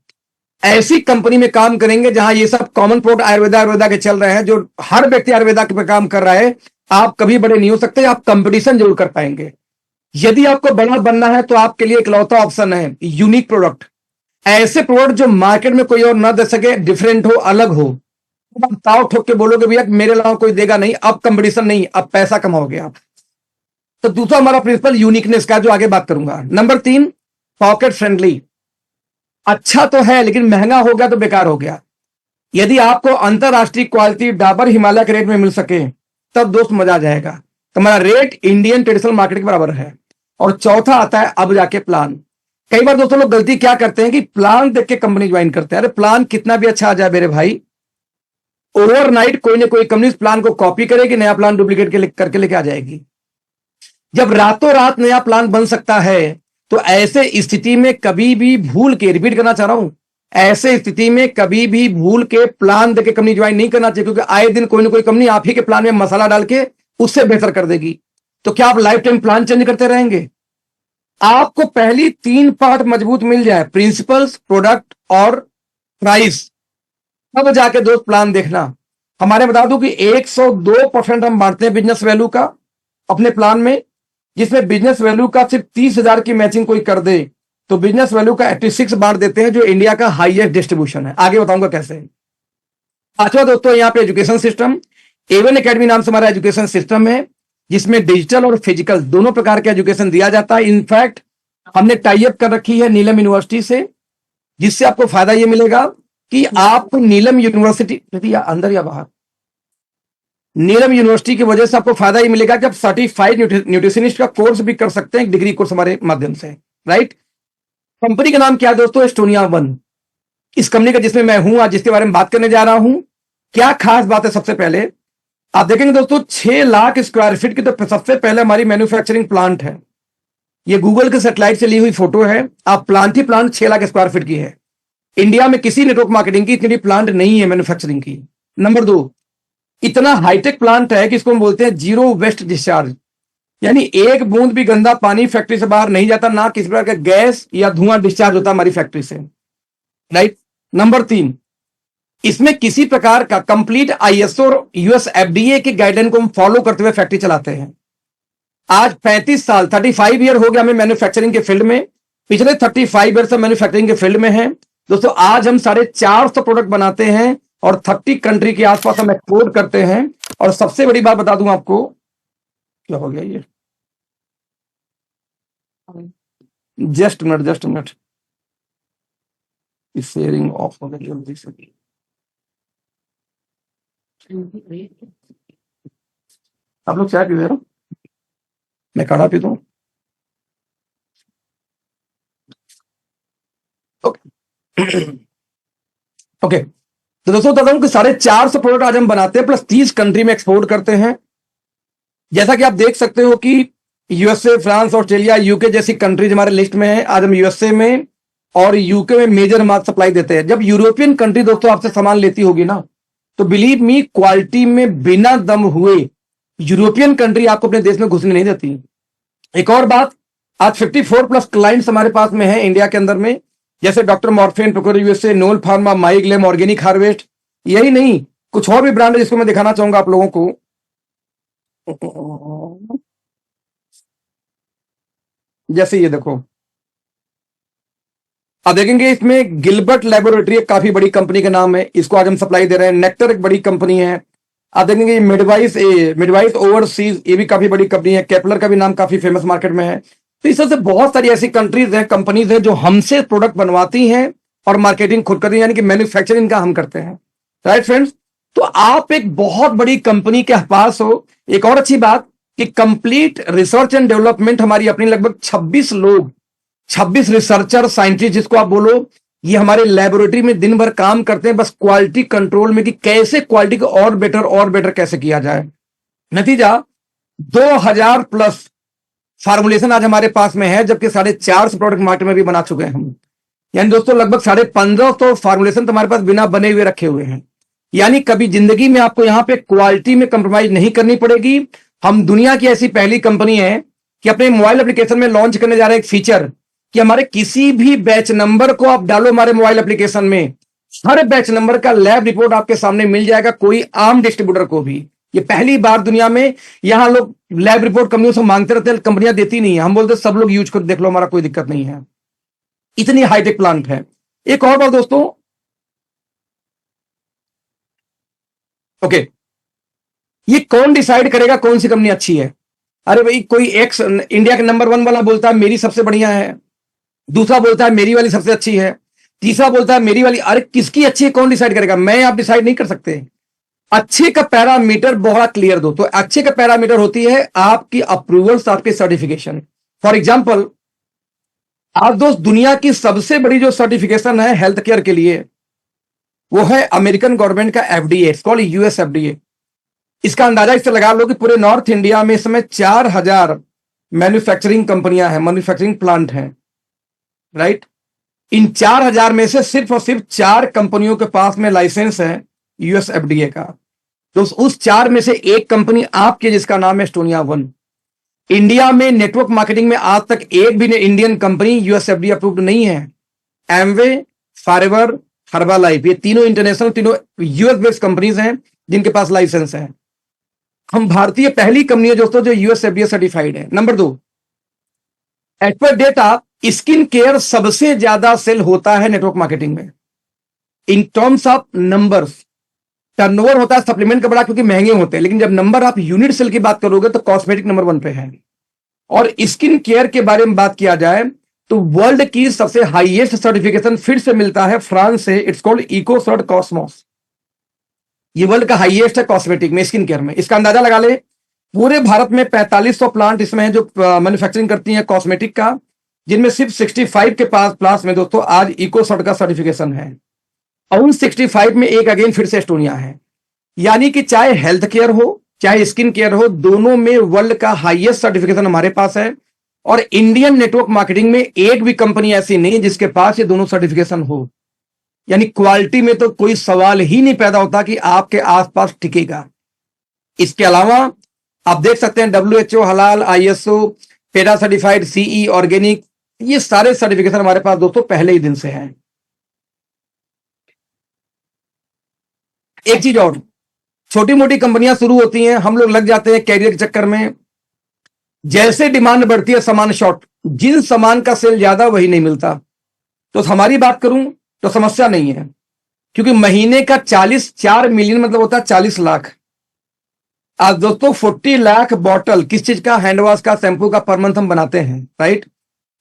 ऐसी कंपनी में काम करेंगे जहां ये सब कॉमन प्रोडक्ट आयुर्वेदा के चल रहे हैं, जो हर व्यक्ति आयुर्वेदा पे काम कर रहा है, आप कभी बड़े नहीं हो सकते। आप कंपटीशन जरूर कर पाएंगे। यदि आपको बड़ा बनना है तो आपके लिए इकलौता ऑप्शन है यूनिक प्रोडक्ट। ऐसे प्रोडक्ट जो मार्केट में कोई और ना दे सके, डिफरेंट हो, अलग हो। आप ताव ठोक के बोलोगे भैया मेरे अलावा कोई देगा नहीं, अब कंपटीशन नहीं, अब पैसा कमाओगे आप। तो दूसरा हमारा प्रिंसिपल यूनिकनेस का, जो आगे बात करूंगा। Number 3, pocket friendly. अच्छा तो है लेकिन महंगा हो गया तो बेकार हो गया। यदि आपको अंतरराष्ट्रीय क्वालिटी डाबर हिमालय के रेट में मिल सके तब दोस्त मजा आ जाएगा। तो हमारा रेट इंडियन ट्रेडिशनल मार्केट के बराबर है। और चौथा आता है अब जाके प्लान। कई बार दोस्तों लोग गलती क्या करते हैं कि प्लान देख के कंपनी ज्वाइन करते हैं। अरे प्लान कितना भी अच्छा आ जाए मेरे भाई, ओवरनाइट कोई ना कोई कंपनी इस प्लान को कॉपी करेगी, नया प्लान डुप्लीकेट करके लेके आ जाएगी। जब रातों रात नया प्लान बन सकता है, तो ऐसे स्थिति में कभी भी भूल के, रिपीट करना चाह रहा हूं, ऐसे स्थिति में कभी भी भूल के प्लान देके कंपनी ज्वाइन नहीं करना चाहिए, क्योंकि आए दिन कोई ना कोई कंपनी आप ही के प्लान में मसाला डाल के उससे बेहतर कर देगी। तो क्या आप लाइफ टाइम प्लान चेंज करते रहेंगे? आपको पहली 3 पार्ट मजबूत मिल जाए, प्रिंसिपल्स, प्रोडक्ट और प्राइस, तब जाके दोस्त प्लान देखना। हमारे बता दूं कि 102% हम बांटते हैं बिजनेस वैल्यू का अपने प्लान में, जिसमें बिजनेस वैल्यू का सिर्फ 30,000 की मैचिंग कोई कर दे तो बिजनेस वैल्यू का 86 बांट देते हैं, जो इंडिया का हाईएस्ट डिस्ट्रीब्यूशन है। आगे बताऊंगा कैसे। पांचवा दोस्तों, यहां पे एजुकेशन सिस्टम, एवन एकेडमी नाम से हमारा एजुकेशन सिस्टम है, जिसमें डिजिटल और फिजिकल दोनों प्रकार के एजुकेशन दिया जाता है। इनफैक्ट हमने टाई अप कर रखी है नीलम यूनिवर्सिटी से, जिससे आपको फायदा यह मिलेगा कि आप नीलम यूनिवर्सिटी या अंदर या बाहर, नीलम यूनिवर्सिटी की वजह से आपको फायदा ये मिलेगा कि आप सर्टिफाइड न्यूट्रिशनिस्ट का कोर्स भी कर सकते हैं, डिग्री कोर्स हमारे माध्यम से, राइट। कंपनी का नाम क्या है दोस्तों? Estonia one. इस कंपनी का जिसमें मैं हूं आज, जिसके बारे में बात करने जा रहा हूं, क्या खास बात है? सबसे पहले आप देखेंगे दोस्तों, 6 लाख स्क्वायर फीट की तो सबसे पहले हमारी मैन्युफैक्चरिंग प्लांट है। ये गूगल के सैटेलाइट से ली हुई फोटो है। आप प्लांट ही प्लांट 6 लाख स्क्वायर फीट की है। इंडिया में किसी नेटवर्क मार्केटिंग की इतनी प्लांट नहीं है मैन्युफैक्चरिंग की। नंबर 2, इतना हाईटेक प्लांट है कि इसको हम बोलते हैं जीरो वेस्ट डिस्चार्ज, यानी एक बूंद भी गंदा पानी फैक्ट्री से बाहर नहीं जाता, ना किसी प्रकार का गैस या धुआं डिस्चार्ज होता हमारी फैक्ट्री से, राइट। नंबर 3, इसमें किसी प्रकार का कंप्लीट आईएसओ और यूएस एफडीए के गाइडलाइन को हम फॉलो करते हुए फैक्ट्री चलाते हैं। आज 35 साल 35 ईयर हो गया हमें मैन्युफैक्चरिंग के फील्ड में। पिछले 35 ईयर से मैन्युफैक्चरिंग के फील्ड में है दोस्तों। आज हम 450 प्रोडक्ट बनाते हैं और 30 कंट्री के आसपास हम एक्सपोर्ट करते हैं। और सबसे बड़ी बात बता दूं आपको, क्या हो गया ये, जस्ट मिनट, शेयरिंग ऑफ हो गई जल्दी से। आप लोग चाय पी रहे हो? मैं काढ़ा पीता हूं। ओके, तो दोस्तों बता दूं कि 450 प्रोडक्ट आज हम बनाते हैं, प्लस 30 कंट्री में एक्सपोर्ट करते हैं। जैसा कि आप देख सकते हो कि यूएसए, फ्रांस, ऑस्ट्रेलिया, यूके जैसी कंट्रीज हमारे लिस्ट में है। आज हम यूएसए में और यूके में मेजर मार्क सप्लाई देते हैं। जब यूरोपियन कंट्री दोस्तों आपसे सामान लेती होगी ना, तो बिलीव मी, क्वालिटी में बिना दम हुए यूरोपियन कंट्री आपको अपने देश में घुसने नहीं देती। एक और बात, आज 54+ क्लाइंट्स हमारे पास में है इंडिया के अंदर में, जैसे doctor morphine, procure USA, Knoll pharma, माइग्लेम, ऑर्गेनिक हार्वेस्ट। यही नहीं, कुछ और भी ब्रांड है जिसको मैं दिखाना चाहूंगा आप लोगों को। जैसे ये देखो, आप देखेंगे इसमें गिलबर्ट लेबोरेटरी एक काफी बड़ी कंपनी का नाम है, इसको आज हम सप्लाई दे रहे हैं। नेक्टर एक बड़ी कंपनी है। आप देखेंगे मिडवाइस ओवरसीज, ये भी काफी बड़ी कंपनी है। केपलर का भी नाम काफी फेमस मार्केट में है। तो इस तरह से बहुत सारी ऐसी कंट्रीज हैं, कंपनीज हैं जो हमसे प्रोडक्ट बनवाती हैं और मार्केटिंग खुद करती हैं, यानी कि मैन्युफैक्चरिंग का हम करते हैं, राइट फ्रेंड्स। तो आप एक बहुत बड़ी कंपनी के पास हो। एक और अच्छी बात कि कंप्लीट रिसर्च एंड डेवलपमेंट हमारी अपनी लगभग 26 लोग, 26 रिसर्चर, साइंटिस्ट जिसको आप बोलो, ये हमारे लेबोरेटरी में दिन भर काम करते हैं, बस क्वालिटी कंट्रोल में कि कैसे क्वालिटी को और बेटर कैसे किया जाए। नतीजा 2000+ फार्मुलेशन आज हमारे पास में है, जबकि 450 प्रोडक्ट मार्केट में भी बना चुके हैं हम। यानी दोस्तों लगभग 1550 फार्मुलेशन तुम्हारे पास बिना बने हुए रखे हुए हैं। यानी कभी जिंदगी में आपको यहां पे क्वालिटी में कंप्रोमाइज नहीं करनी पड़ेगी। हम दुनिया की ऐसी पहली कंपनी है कि अपने मोबाइल एप्लीकेशन में लॉन्च करने जा रहे हैं एक फीचर कि हमारे किसी भी बैच नंबर को आप डालो हमारे मोबाइल एप्लीकेशन में, हर बैच नंबर का लैब रिपोर्ट आपके सामने मिल जाएगा, कोई आम डिस्ट्रीब्यूटर को भी। ये पहली बार दुनिया में। यहां लोग लैब रिपोर्ट कंपनियों से मांगते रहते हैं, कंपनियां देती नहीं है। हम बोलते सब लोग यूज कर देख लो, हमारा कोई दिक्कत नहीं है। इतनी हाईटेक प्लांट है। एक और बात दोस्तों, ओके, ये कौन डिसाइड करेगा कौन सी कंपनी अच्छी है? अरे भाई, कोई एक्स इंडिया के नंबर 1 वाला बोलता है मेरी सबसे बढ़िया है, दूसरा बोलता है मेरी वाली सबसे अच्छी है, तीसरा बोलता है मेरी वाली। अरे किसकी अच्छी है कौन डिसाइड करेगा? मैं आप डिसाइड नहीं कर सकते। अच्छे का पैरामीटर बहुत क्लियर दो। तो अच्छे का पैरामीटर होती है आपकी अप्रूवल्स, आपके सर्टिफिकेशन। फॉर एग्जाम्पल, आज दोस्त दुनिया की सबसे बड़ी जो सर्टिफिकेशन है हेल्थ केयर के लिए, वो है अमेरिकन गवर्नमेंट का एफडीए, कॉल्ड यूएस एफडीए। इसका अंदाजा इससे लगा लो कि पूरे नॉर्थ इंडिया में इस समय 4000 मैन्युफैक्चरिंग कंपनियां हैं, मैन्युफैक्चरिंग प्लांट हैं, राइट। इन 4000 में से सिर्फ और सिर्फ 4 कंपनियों के पास में लाइसेंस है यूएस एफडीए का। तो उस 4 में से एक कंपनी आपके, जिसका नाम है एस्टोनिया वन। इंडिया में नेटवर्क मार्केटिंग में आज तक एक भी Indian company US FDA approved नहीं है। एमवे, फॉरएवर, हर्बालाइफ, ये तीनों इंटरनेशनल, तीनों यूएस बेस्ड कंपनीज हैं जिनके पास लाइसेंस है। हम भारतीय पहली कंपनी है दोस्तों जो यूएस एफडीए सर्टिफाइड है। Number 2, as per data skin care सबसे ज्यादा सेल होता है नेटवर्क मार्केटिंग में in terms of numbers. Turnover होता है सप्लीमेंट का बड़ा क्योंकि महंगे होते हैं, लेकिन जब नंबर ऑफ यूनिट सेल की बात करोगे तो कॉस्मेटिक नंबर 1 पे है। और स्किन केयर के बारे में बात किया जाए तो वर्ल्ड की सबसे हाईएस्ट सर्टिफिकेशन फिर से मिलता है फ्रांस से, इट्स कॉल्ड इकोसर्ट कॉस्मोस। ये वर्ल्ड का हाईएस्ट है कॉस्मेटिक में, स्किन केयर में। इसका अंदाजा लगा ले, पूरे भारत में 4500 प्लांट इसमें है जो मैन्युफैक्चरिंग करती हैं कॉस्मेटिक का, जिनमें सिर्फ 65 के पास प्लास में दोस्तों आज इकोसर्ट का सर्टिफिकेशन है। और उन 65 में एक अगेन फिर से एस्टोनिया है। यानी कि चाहे हेल्थ केयर हो चाहे स्किन केयर हो, दोनों में वर्ल्ड का हाईएस्ट सर्टिफिकेशन हमारे पास है। और इंडियन नेटवर्क मार्केटिंग में एक भी कंपनी ऐसी नहीं जिसके पास ये दोनों सर्टिफिकेशन हो। यानी क्वालिटी में तो कोई सवाल ही नहीं पैदा होता कि आपके आसपास टिकेगा। इसके अलावा आप देख सकते हैं WHO, हलाल, ISO, पेरा सर्टिफाइड, CE ऑर्गेनिक, ये सारे सर्टिफिकेशन हमारे पास दोस्तों पहले ही दिन से हैं। एक चीज और, छोटी मोटी कंपनियां शुरू होती हैं, हम लोग लग जाते हैं कैरियर के चक्कर में। जैसे डिमांड बढ़ती है सामान शॉर्ट, जिन सामान का सेल ज्यादा वही नहीं मिलता। तो हमारी बात करूं तो समस्या नहीं है, क्योंकि महीने का 4 मिलियन मतलब होता है 40 लाख। आज दोस्तों 40 लाख बॉटल किस चीज का, हैंड वॉश का, शैंपू का पर मंथ हम बनाते हैं, राइट।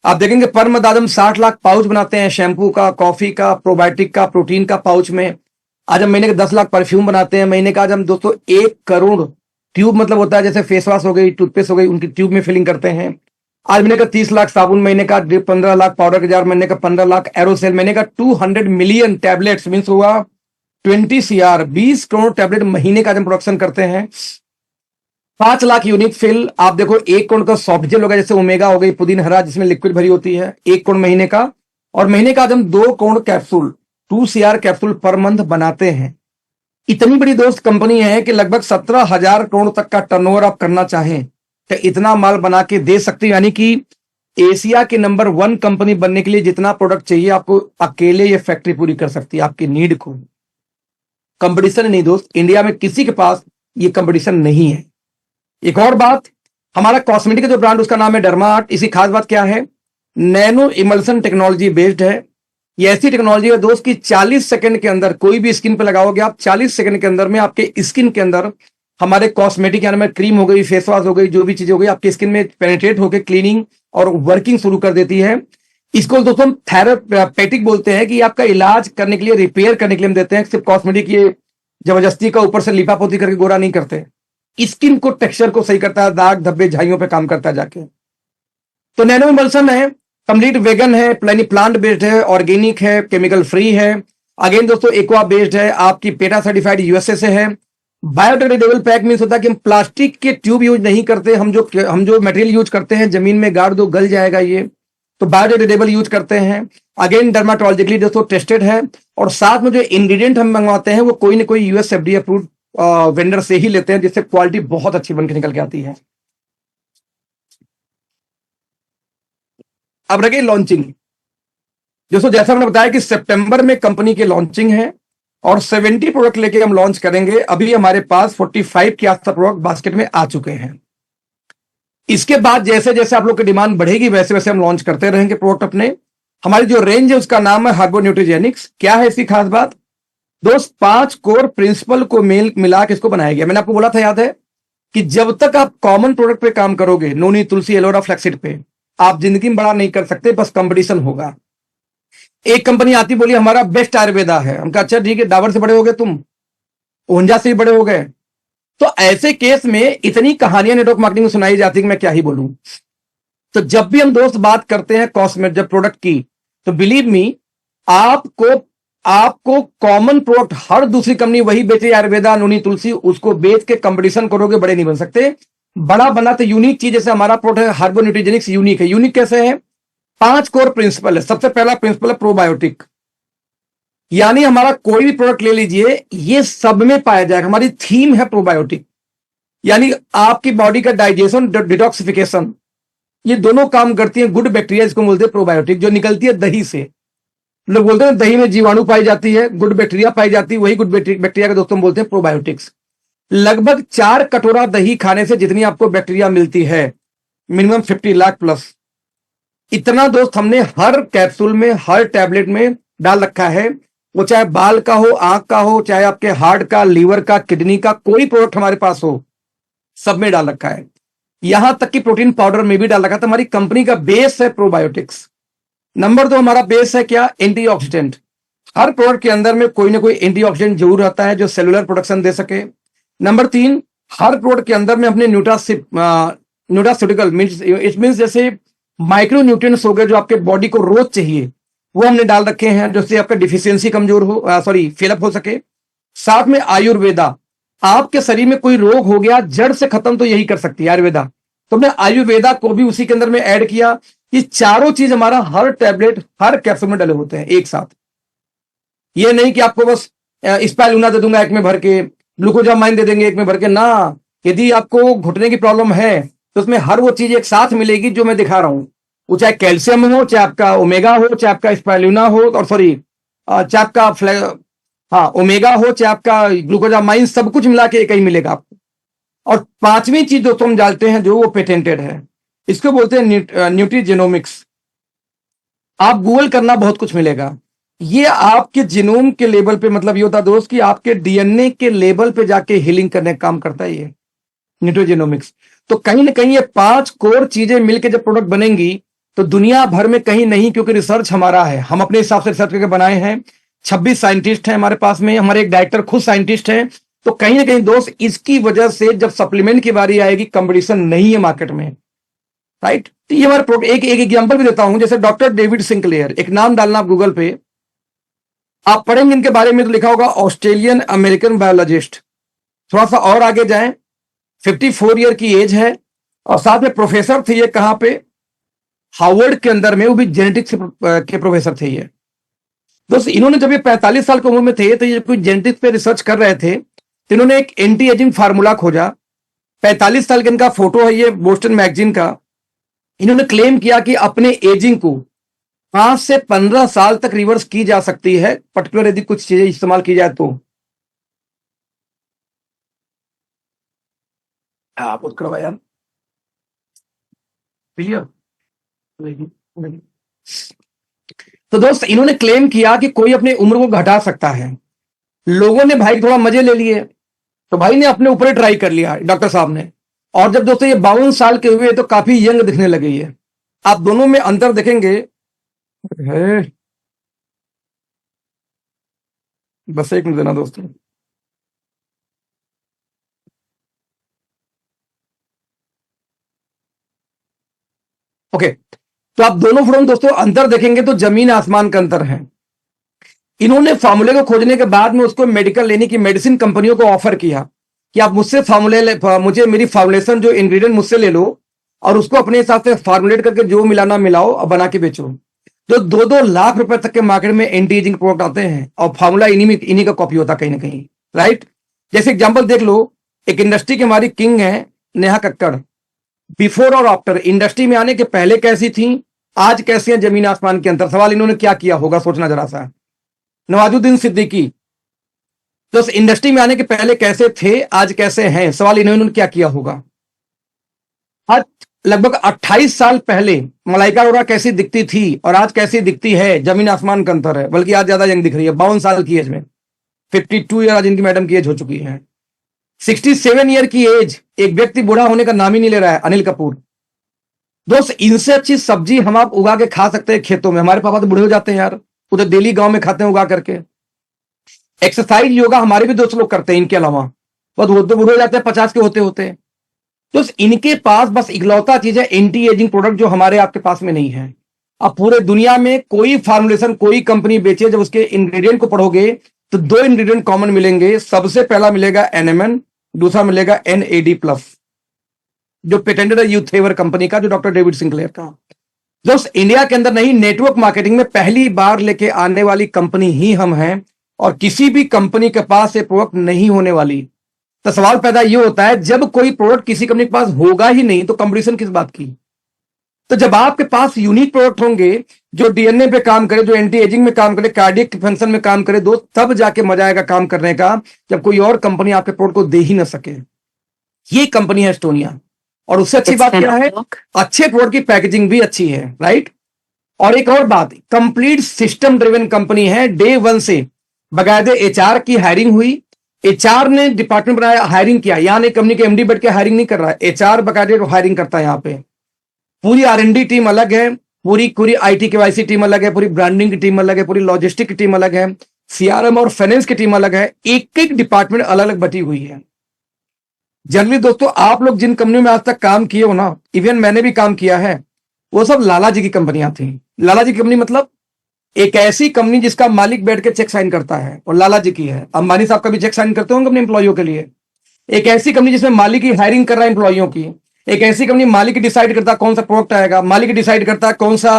आप देखेंगे पर मंथ आज हम 60 लाख पाउच बनाते हैं, शैंपू का, कॉफी का, प्रोबायोटिक का, प्रोटीन का पाउच में। आज हम महीने के 10 लाख परफ्यूम बनाते हैं। महीने का आज हम दोस्तों 1 करोड़ ट्यूब मतलब होता है जैसे फेस वॉश हो गई, टूथपेस्ट हो गई, उनकी ट्यूब में फिलिंग करते हैं। आज महीने का 30 लाख साबुन, महीने का 15 लाख पाउडर का जार, महीने का 15 लाख एरोसेल, महीने का 200 मिलियन टैबलेट्स मीन्स हुआ 20 CR, 20 करोड़ टैबलेट महीने का हम प्रोडक्शन करते हैं। 5 लाख यूनिक फिल, आप देखो 1 करोड़ का सॉफ्ट जेल होगा जैसे ओमेगा हो गई, पुदीन हरा जिसमें लिक्विड भरी होती है, 1 करोड़ महीने का। और महीने का आज हम 2 crore capsule, 2 CR capsule per month बनाते हैं। इतनी बड़ी दोस्त कंपनी है कि लगभग 17,000 करोड़ तक का टर्नओवर आप करना चाहें तो इतना माल बना के दे सकती है। यानी कि एशिया की नंबर 1 कंपनी बनने के लिए जितना प्रोडक्ट चाहिए आपको अकेले ये फैक्ट्री पूरी कर सकती है आपकी नीड को। कंपटीशन नहीं दोस्त, इंडिया में किसी के पास ये कंपटीशन नहीं है। एक और बात, हमारा कॉस्मेटिक का जो ब्रांड उसका नाम है डर्मा आर्ट। इसी खास बात क्या है, नैनो इमल्सन टेक्नोलॉजी बेस्ड है। ये ऐसी टेक्नोलॉजी है दोस्त कि 40 सेकंड के अंदर कोई भी स्किन पे लगाओगे आप, 40 सेकंड के अंदर में आपके स्किन के अंदर हमारे कॉस्मेटिक यानी में क्रीम हो गई, फेस वॉश हो गई, जो भी चीज हो गई आपकी स्किन में पेनिट्रेट होकर क्लीनिंग और वर्किंग शुरू कर देती है। इसको दोस्तों हम थेरापेटिक बोलते हैं कि आपका इलाज करने के लिए, रिपेयर करने के लिए हम देते हैं। सिर्फ कॉस्मेटिक ये जबरदस्ती का ऊपर से लिपापोती करके गोरा नहीं करते, स्किन को टेक्सचर को सही करता है, दाग धब्बे झाइयों पे काम करता है जाके। तो नैनो इमल्सन है, कंप्लीट वेगन है, प्लांट बेस्ड है, ऑर्गेनिक है, केमिकल फ्री है। अगेन दोस्तों एक्वा बेस्ड है, आपकी पेटा सर्टिफाइड यूएसए से है। बायोडिग्रेडेबल पैक मींस होता है कि हम प्लास्टिक के ट्यूब यूज नहीं करते, हम जो मटेरियल यूज करते हैं जमीन में गाड़ दो गल जाएगा ये, तो बायोडिग्रेडेबल यूज करते हैं। अगेन डर्माटोलॉजिकली दोस्तों टेस्टेड है। और साथ में जो इंग्रेडिएंट हम मंगवाते हैं वो कोई ना कोई यूएस एफडीए अप्रूव्ड वेंडर से ही लेते हैं, जिससे क्वालिटी बहुत अच्छी बनकर निकल के आती है। अब रही लॉन्चिंग, दोस्तों जैसा मैंने बताया कि सितंबर में कंपनी की लॉन्चिंग है और 70 प्रोडक्ट लेके हम लॉन्च करेंगे। अभी हमारे पास 45 के आसपास प्रोडक्ट बास्केट में आ चुके हैं। इसके बाद जैसे जैसे आप लोग की डिमांड बढ़ेगी वैसे वैसे हम लॉन्च करते रहेंगे प्रोडक्ट अपने। हमारी जो रेंज है उसका नाम है हर्बो न्यूट्रीजेनिक्स। क्या है इसकी खास बात दोस्त, 5 कोर प्रिंसिपल को मिला के इसको बनाया गया। मैंने आपको बोला था, याद है, कि जब तक आप कॉमन प्रोडक्ट पे काम करोगे, नोनी, तुलसी, एलोरा, फ्लैक्सीड पे, आप जिंदगी में बड़ा नहीं कर सकते, बस कंपटीशन होगा। एक कंपनी आती बोली हमारा बेस्ट आयुर्वेदा है, हम कहा अच्छा ठीक है, डाबर से बड़े हो गए तुम, ओंजा से ही बड़े हो गए। तो ऐसे केस में इतनी कहानियां नेटवर्क मार्केटिंग में सुनाई जाती कि मैं क्या ही बोलूं। तो जब भी हम दोस्त बात करते हैं कॉस्मेटिक जब प्रोडक्ट की, तो बिलीव मी, आपको आपको कॉमन प्रोडक्ट हर दूसरी कंपनी वही बेचे, आयुर्वेदा, नूनी तुलसी, उसको बेच के कंपटीशन करोगे, बड़े नहीं बन सकते। बड़ा बना तो यूनिक चीज, जैसे हमारा प्रोडक्ट है हर्बो न्यूट्रीजेनिक्स, यूनिक है। यूनिक कैसे है? 5 कोर प्रिंसिपल है। सबसे पहला प्रिंसिपल है प्रोबायोटिक, यानी हमारा कोई भी प्रोडक्ट ले लीजिए, ये सब में पाया जाएगा। हमारी थीम है प्रोबायोटिक, यानी आपकी बॉडी का डाइजेशन, डिटॉक्सिफिकेशन, ये दोनों काम करती है। गुड बैक्टीरिया इसको बोलते हैं प्रोबायोटिक, जो निकलती है दही से। लोग बोलते हैं दही में जीवाणु पाई जाती है, गुड बैक्टीरिया पाई जाती है, वही गुड बैक्टीरिया का दोस्तों बोलते हैं प्रोबायोटिक्स। लगभग 4 कटोरा दही खाने से जितनी आपको बैक्टीरिया मिलती है, मिनिमम 50 लाख प्लस, इतना दोस्त हमने हर कैप्सूल में, हर टैबलेट में डाल रखा है। वो चाहे बाल का हो, आंख का हो, चाहे आपके हार्ट का, लीवर का, किडनी का, कोई प्रोडक्ट हमारे पास हो, सब में डाल रखा है। यहां तक कि प्रोटीन पाउडर में भी डाल रखा है। तो हमारी कंपनी का बेस है प्रोबायोटिक्स। नंबर 2 हमारा बेस है क्या? एंटीऑक्सीडेंट। हर प्रोडक्ट के अंदर में कोई ना कोई एंटीऑक्सीडेंट जरूर रहता है जो सेलुलर प्रोडक्शन दे सके। नंबर 3, हर प्रोडक्ट के अंदर में अपने न्यूट्रास्यूटिकल मीन्स, इट मीन्स जैसे माइक्रो न्यूट्रिएंट्स हो गए जो आपके बॉडी को रोज चाहिए, वो हमने डाल रखे हैं, जिससे आपका डिफिशियंसी कमजोर हो, फिलअप हो सके। साथ में आयुर्वेदा, आपके शरीर में कोई रोग हो गया, जड़ से खत्म तो यही कर सकती है आयुर्वेदा, तो हमने आयुर्वेदा को भी उसी के अंदर में ऐड किया। ये चारों चीज हमारा हर टैबलेट, हर कैप्सूल में डले होते हैं एक साथ। ये नहीं कि आपको बस स्पाइरुलिना दे दूंगा एक में भर के, ग्लूकोजामाइन दे देंगे एक में भर के ना। यदि आपको घुटने की प्रॉब्लम है तो उसमें हर वो चीज एक साथ मिलेगी जो मैं दिखा रहा हूं। वो चाहे कैल्शियम हो, चाहे आपका ओमेगा हो, चाहे आपका स्पाइरुलिना हो, और चाहे आपका ओमेगा हो, चाहे आपका ग्लूकोजामाइन, सब कुछ मिला के एक ही मिलेगा आपको। और 5वीं चीज दोस्तों हम डालते हैं जो वो पेटेंटेड है, इसको बोलते हैं न्यूट्रीजेनोमिक्स। आप गूगल करना, बहुत कुछ मिलेगा। ये आपके जीनोम के लेवल पे, मतलब ये होता है दोस्त कि आपके डीएनए के लेवल पे जाके हीलिंग करने का काम करता है ये न्यूट्रीजेनोमिक्स। तो कहीं ना कहीं ये 5 कोर चीजें मिलकर जब प्रोडक्ट बनेंगी तो दुनिया भर में कहीं नहीं, क्योंकि रिसर्च हमारा है, हम अपने हिसाब से रिसर्च करके बनाए हैं। 26 साइंटिस्ट हैं हमारे पास में, हमारे एक डायरेक्टर खुद साइंटिस्ट हैं। तो कहीं ना कहीं दोस्त इसकी वजह से जब सप्लीमेंट की बारी आएगी, कंपटीशन नहीं है मार्केट में, राइट। तो ये हमारे प्रोडक्ट, एक एग्जांपल भी देता हूं, जैसे डॉक्टर डेविड सिंक्लेयर, एक नाम डालना आप गूगल पे, आप पढ़ेंगे इनके बारे में तो लिखा होगा ऑस्ट्रेलियन अमेरिकन बायोलॉजिस्ट। थोड़ा सा और आगे जाएं, 54 ईयर की एज है, और साथ में प्रोफेसर थे ये, कहां पे? हार्वर्ड के अंदर में, वो भी जेनेटिक्स के प्रोफेसर थे ये दोस्त। इन्होंने जब ये 45 साल की उम्र में थे, तो ये कोई जेनेटिक्स पे रिसर्च कर रहे थे, तो इन्होंने एक एंटी एजिंग फार्मूला खोजा। 45 साल के इनका फोटो है ये, बोस्टन मैगजीन का। इन्होंने क्लेम किया कि अपने एजिंग को 5 से 15 साल तक रिवर्स की जा सकती है, पर्टिकुलर यदि कुछ चीजें इस्तेमाल की जाए तो। आप उत्कड़ यार, तो दोस्त इन्होंने क्लेम किया कि कोई अपनी उम्र को घटा सकता है। लोगों ने भाई थोड़ा मजे ले लिए, तो भाई ने अपने ऊपर ट्राई कर लिया, डॉक्टर साहब ने। और जब दोस्तों ये 52 साल के हुए तो काफी यंग दिखने लगे ये। आप दोनों में अंतर देखेंगे है। बस एक मिनट देना दोस्तों। ओके, तो आप दोनों फोटो में दोस्तों अंतर देखेंगे तो जमीन आसमान का अंतर है। इन्होंने फार्मूले को खोजने के बाद में उसको मेडिकल लेने की मेडिसिन कंपनियों को ऑफर किया कि आप मुझसे मुझे मेरी फार्मुलेशन जो इंग्रेडिएंट मुझसे ले लो, और उसको अपने हिसाब से फार्मुलेट करके जो मिलाना मिलाओ और बना के बेचो। तो 2-2 लाख रुपए तक के मार्केट में एंटी एजिंग प्रोडक्ट आते हैं, और फार्मूला इन्हीं का कॉपी होता है कहीं ना कहीं, राइट। जैसे एग्जाम्पल देख लो, एक इंडस्ट्री की हमारी किंग है नेहा कक्कड़। बिफोर और आफ्टर, इंडस्ट्री में आने के पहले कैसी थी, आज कैसी है, जमीन आसमान के अंतर। सवाल इन्होंने क्या किया होगा, सोचना जरा सा। नवाजुद्दीन सिद्दीकी, तो इस इंडस्ट्री में आने के पहले कैसे थे, आज कैसे हैं। सवाल इन्होंने क्या किया होगा। आज लगभग 28 साल पहले मलाइका अरोड़ा कैसी दिखती थी और आज कैसी दिखती है, जमीन आसमान का अंतर है। बल्कि आज ज्यादा यंग दिख रही है, 52 साल की एज में। 52 ईयर आज इनकी मैडम की एज हो चुकी है। 67 ईयर की एज, एक व्यक्ति बूढ़ा होने का नाम ही नहीं ले रहा है, अनिल कपूर। दोस्त इनसे अच्छी सब्जी हम आप उगा के खा सकते हैं खेतों में। हमारे पापा तो बूढ़े हो जाते हैं यार, उधर डेली गांव में खाते हैं उगा करके। एक्सरसाइज योगा हमारे भी दोस्त लोग करते हैं इनके अलावा, बस वो तो बूढ़े हो जाते हैं 50 के होते होते। तो इनके पास बस इकलौता चीज है एंटी एजिंग प्रोडक्ट, जो हमारे आपके पास में नहीं है। अब पूरे दुनिया में कोई फार्मुलेशन कोई कंपनी बेचे, जब उसके इंग्रेडिएंट को पढ़ोगे तो दो इंग्रेडिएंट कॉमन मिलेंगे। सबसे पहला मिलेगा एनएमएन, दूसरा मिलेगा एनएडी प्लस, जो पेटेंटेड है यूथेवर कंपनी का, जो डॉक्टर डेविड सिंक्लेयर का। दोस्त इंडिया के अंदर नहीं, नेटवर्क मार्केटिंग में पहली बार लेके आने वाली कंपनी ही हम हैं, और किसी भी कंपनी के पास ये प्रोडक्ट नहीं होने वाली। तो सवाल पैदा ये होता है, जब कोई प्रोडक्ट किसी कंपनी के पास होगा ही नहीं तो कंपटीशन किस बात की। तो जब आपके पास यूनिक प्रोडक्ट होंगे जो डीएनए पे काम करे, जो एंटी एजिंग में काम करे, कार्डियक फंक्शन में काम करे, दोस्त तब जाके मजा आएगा काम करने का, जब कोई और कंपनी आपके प्रोडक्ट को दे ही ना सके। ये कंपनी है एस्टोनिया, और उससे अच्छी बात क्या है, अच्छे प्रोडक्ट की पैकेजिंग भी अच्छी है, राइट। और एक और बात, कंप्लीट सिस्टम ड्रिवन कंपनी है। डे वन से बकायदे एचआर की हायरिंग हुई, एचआर ने डिपार्टमेंट बनाया, हायरिंग किया। यहां नहीं कंपनी के एमडी बैठ के हायरिंग नहीं कर रहा है, एचआर बकायदे हायरिंग करता है। यहाँ पे पूरी आरएनडी टीम अलग है, पूरी आईटी केवाईसी टीम अलग है, पूरी ब्रांडिंग की टीम अलग है, पूरी लॉजिस्टिक की टीम अलग है, सीआरएम और फाइनेंस की टीम अलग है। एक एक डिपार्टमेंट अलग अलग बटी हुई है। जनरली दोस्तों आप लोग जिन कंपनियों में आज तक काम किए हो ना, इवन मैंने भी काम किया है, वो सब लाला जी की कंपनियां थी। लाला जी की कंपनी मतलब एक ऐसी कंपनी जिसका मालिक बैठ के चेक साइन करता है, और लाला जी की है। अंबानी साहब का भी चेक साइन करते होंगे अपने एम्प्लॉइयों के लिए। एक ऐसी कंपनी जिसमें मालिक ही हायरिंग कर रहा है एम्प्लॉइयों की। एक ऐसी कंपनी मालिक डिसाइड करता है कौन सा प्रोडक्ट आएगा, मालिक डिसाइड करता है कौन सा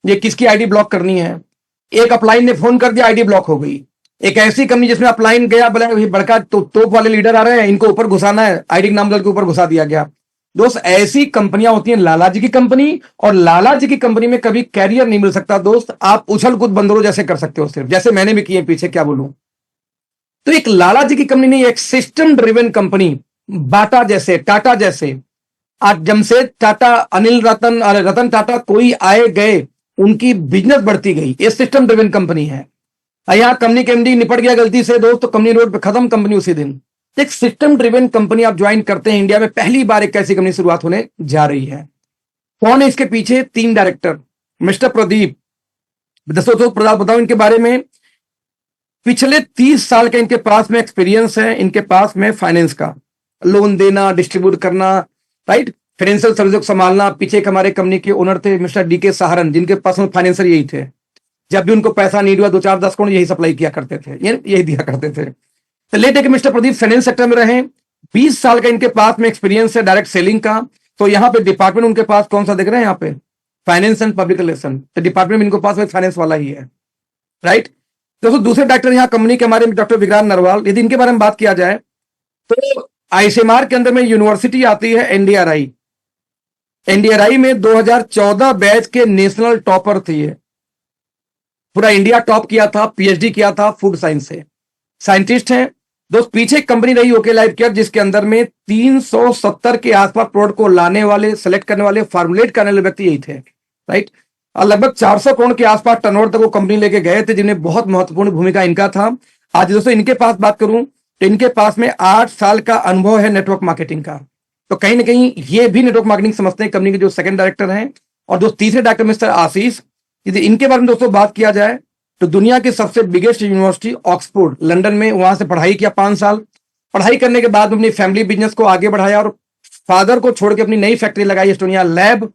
ये किसकी आईडी ब्लॉक करनी है। एक अपलाइन ने फोन कर दिया, आईडी ब्लॉक हो गई। एक ऐसी कंपनी जिसमें अपलाइन गया, बोला बड़का तोप वाले लीडर आ रहे हैं, इनको ऊपर घुसाना है, आईडी नाम के ऊपर घुसा दिया गया। दोस्त ऐसी कंपनियां होती हैं लाला जी की कंपनी, और लाला जी की कंपनी में कभी कैरियर नहीं मिल सकता दोस्त। आप उछल कूद बंदरों जैसे कर सकते हो, सिर्फ जैसे मैंने भी किए पीछे, क्या बोलूं। तो एक लाला जी की कंपनी नहीं, एक सिस्टम ड्रिवन कंपनी, बाटा जैसे, टाटा जैसे, आज जमशेद टाटा, अनिल रतन टाटा, कोई आए गए, उनकी बिजनेस बढ़ती गई। ये सिस्टम ड्रिवन कंपनी है। यहां कंपनी के एमडी निपट गया गलती से दोस्त, तो कंपनी रोड पे खत्म, कंपनी उसी दिन। एक सिस्टम ड्रिवन कंपनी आप ज्वाइन करते हैं, इंडिया में पहली बार एक ऐसी कंपनी शुरुआत होने जा रही है। कौन है इसके पीछे? 3 डायरेक्टर, मिस्टर प्रदीप। दोस्तों बताओ इनके बारे में। पिछले 30 साल का इनके पास में एक्सपीरियंस है, इनके पास में फाइनेंस का, लोन देना, डिस्ट्रीब्यूट करना, राइट, फाइनेंशियल सर्विस को संभालना। पीछे एक हमारे कंपनी के ओनर थे मिस्टर डीके सहारन, जिनके पास में फाइनेंसर यही थे। जब भी उनको पैसा नीड हुआ 2-4-10 करोड़ यही सप्लाई किया करते थे, यही दिया करते थे। तो लेट है कि मिस्टर प्रदीप फाइनेंस सेक्टर में रहे, 20 साल का इनके पास में एक्सपीरियंस है डायरेक्ट सेलिंग का। तो यहाँ पे डिपार्टमेंट उनके पास कौन सा देख रहे हैं, यहाँ पे फाइनेंस एंड पब्लिक रिलेशन, तो डिपार्टमेंट में इनको पास में फाइनेंस वाला ही है, राइट। दोस्तों दूसरे डॉक्टर यहाँ कंपनी के हमारे डॉक्टर विक्रांत नरवाल। यदि इनके बारे में बात किया जाए तो आईसीएमआर के अंदर में यूनिवर्सिटी आती है एनडीआरआई। एनडीआरआई में 2014 बैच के नेशनल टॉपर थे ये, पूरा इंडिया टॉप किया था, पीएचडी किया था फूड साइंस से, साइंटिस्ट हैं दोस्त। पीछे एक कंपनी रही ओके लाइफ केयर, जिसके अंदर में 370 के आसपास प्रोडक्ट को लाने वाले, सेलेक्ट करने वाले, फार्मुलेट करने वाले व्यक्ति यही थे, राइट। और लगभग 400 करोड़ के आसपास टर्नओवर तक वो कंपनी लेके गए थे, जिन्हें बहुत महत्वपूर्ण भूमिका इनका था। आज दोस्तों इनके पास बात करूं तो इनके पास में 8 साल का अनुभव है नेटवर्क मार्केटिंग का। तो कहीं ना कहीं ये भी नेटवर्क मार्केटिंग समझते हैं, कंपनी के जो सेकंड डायरेक्टर हैं। और जो तीसरे डायरेक्टर मिस्टर आशीष, यदि इनके बारे में दोस्तों बात किया जाए तो दुनिया की सबसे बिगेस्ट यूनिवर्सिटी ऑक्सफोर्ड लंदन में, वहां से पढ़ाई किया 5 साल। पढ़ाई करने के बाद अपनी फैमिली बिजनेस को आगे बढ़ाया, और फादर को छोड़ के अपनी नई फैक्ट्री लगाई एस्टोनिया लैब।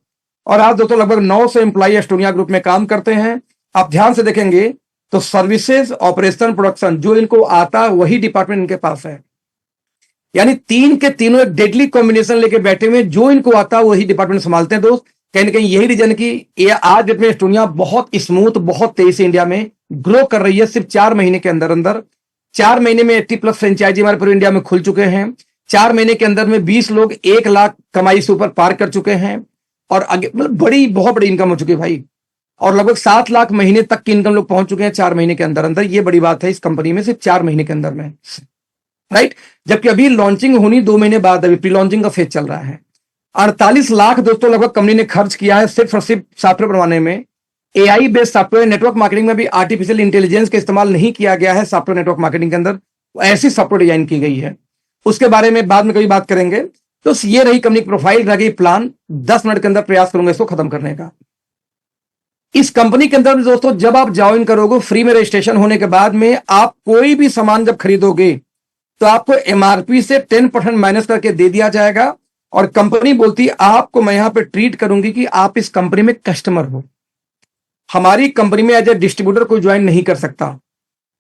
और आज दोस्तों लगभग 900 एम्प्लॉय एस्टोनिया ग्रुप में काम करते हैं। आप ध्यान से देखेंगे तो सर्विसेज, ऑपरेशन, प्रोडक्शन, जो इनको आता वही डिपार्टमेंट इनके पास है। यानी 3 के तीनों एक डेडली कॉम्बिनेशन लेके बैठे हुए, जो इनको आता वही डिपार्टमेंट संभालते हैं दोस्त। कहीं ना कहीं यही रीजन की ये आज डेट में एस्टोनिया बहुत स्मूथ, बहुत तेजी से इंडिया में ग्रो कर रही है। सिर्फ 4 महीने के अंदर अंदर 4 महीने में 80+ फ्रेंचाइजी हमारे पूरे इंडिया में खुल चुके हैं। 4 महीने के अंदर में 20 लोग 1 लाख कमाई से ऊपर पार कर चुके हैं, और आगे मतलब बहुत बड़ी इनकम हो चुकी है भाई। और लगभग 7 लाख महीने तक की इनकम लोग पहुंच चुके हैं 4 महीने के अंदर अंदर। ये बड़ी बात है इस कंपनी में, सिर्फ 4 महीने के अंदर में, राइट। जबकि अभी लॉन्चिंग होनी 2 महीने बाद, अभी प्री लॉन्चिंग का फेज चल रहा है। 48 लाख दोस्तों लगभग कंपनी ने खर्च किया है सिर्फ और सिर्फ सॉफ्टवेयर बनवाने में। AI based software, network marketing में भी आर्टिफिशियल इंटेलिजेंस का इस्तेमाल नहीं किया गया है सॉफ्टवेयर नेटवर्क मार्केटिंग के अंदर, ऐसी सॉफ्टवेयर डिजाइन की गई है। उसके बारे में बाद में कभी बात करेंगे। तो ये रही कंपनी की प्रोफाइल, रह गई प्लान। 10 मिनट के अंदर प्रयास करूंगा इसको खत्म करने का। इस कंपनी के अंदर दोस्तों जब आप ज्वाइन करोगे, फ्री में रजिस्ट्रेशन होने के बाद में आप कोई भी सामान जब खरीदोगे तो आपको एमआरपी से 10% माइनस करके दे दिया जाएगा, और कंपनी बोलती है आपको मैं यहां पे ट्रीट करूंगी कि आप इस कंपनी में कस्टमर हो, हमारी कंपनी में एज ए डिस्ट्रीब्यूटर कोई ज्वाइन नहीं कर सकता,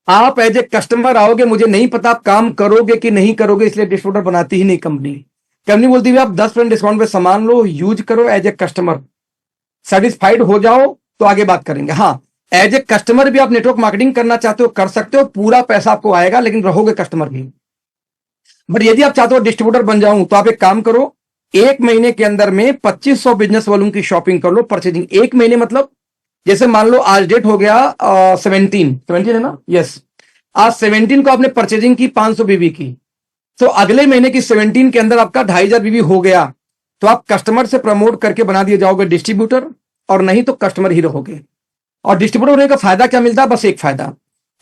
आप एज ए कस्टमर आओगे, मुझे नहीं पता आप काम करोगे कि नहीं करोगे, इसलिए डिस्ट्रीब्यूटर बनाती ही नहीं कंपनी। कंपनी बोलती है आप 10% डिस्काउंट पे सामान लो, यूज करो, एज ए कस्टमर सेटिस्फाइड हो जाओ तो आगे बात करेंगे। हाँ, एज ए कस्टमर भी आप नेटवर्क मार्केटिंग करना चाहते हो कर सकते हो, पूरा पैसा आपको आएगा, लेकिन रहोगे कस्टमर भी। बट यदि आप चाहते हो डिस्ट्रीब्यूटर बन जाऊं तो आप एक काम करो, एक महीने के अंदर में 2500 बिजनेस वॉल्यूम की शॉपिंग कर लो, परचेजिंग। एक महीने मतलब जैसे मान लो आज डेट हो गया 17 है ना, यस, आज 17 को आपने परचेजिंग की 500 बीबी की, तो अगले महीने की 17 के अंदर आपका 2500 बीबी हो गया, तो आप कस्टमर से प्रमोट करके बना दिए जाओगे डिस्ट्रीब्यूटर, और नहीं तो कस्टमर ही रहोगे। और डिस्ट्रीब्यूटर होने का फायदा क्या मिलता है? बस एक फायदा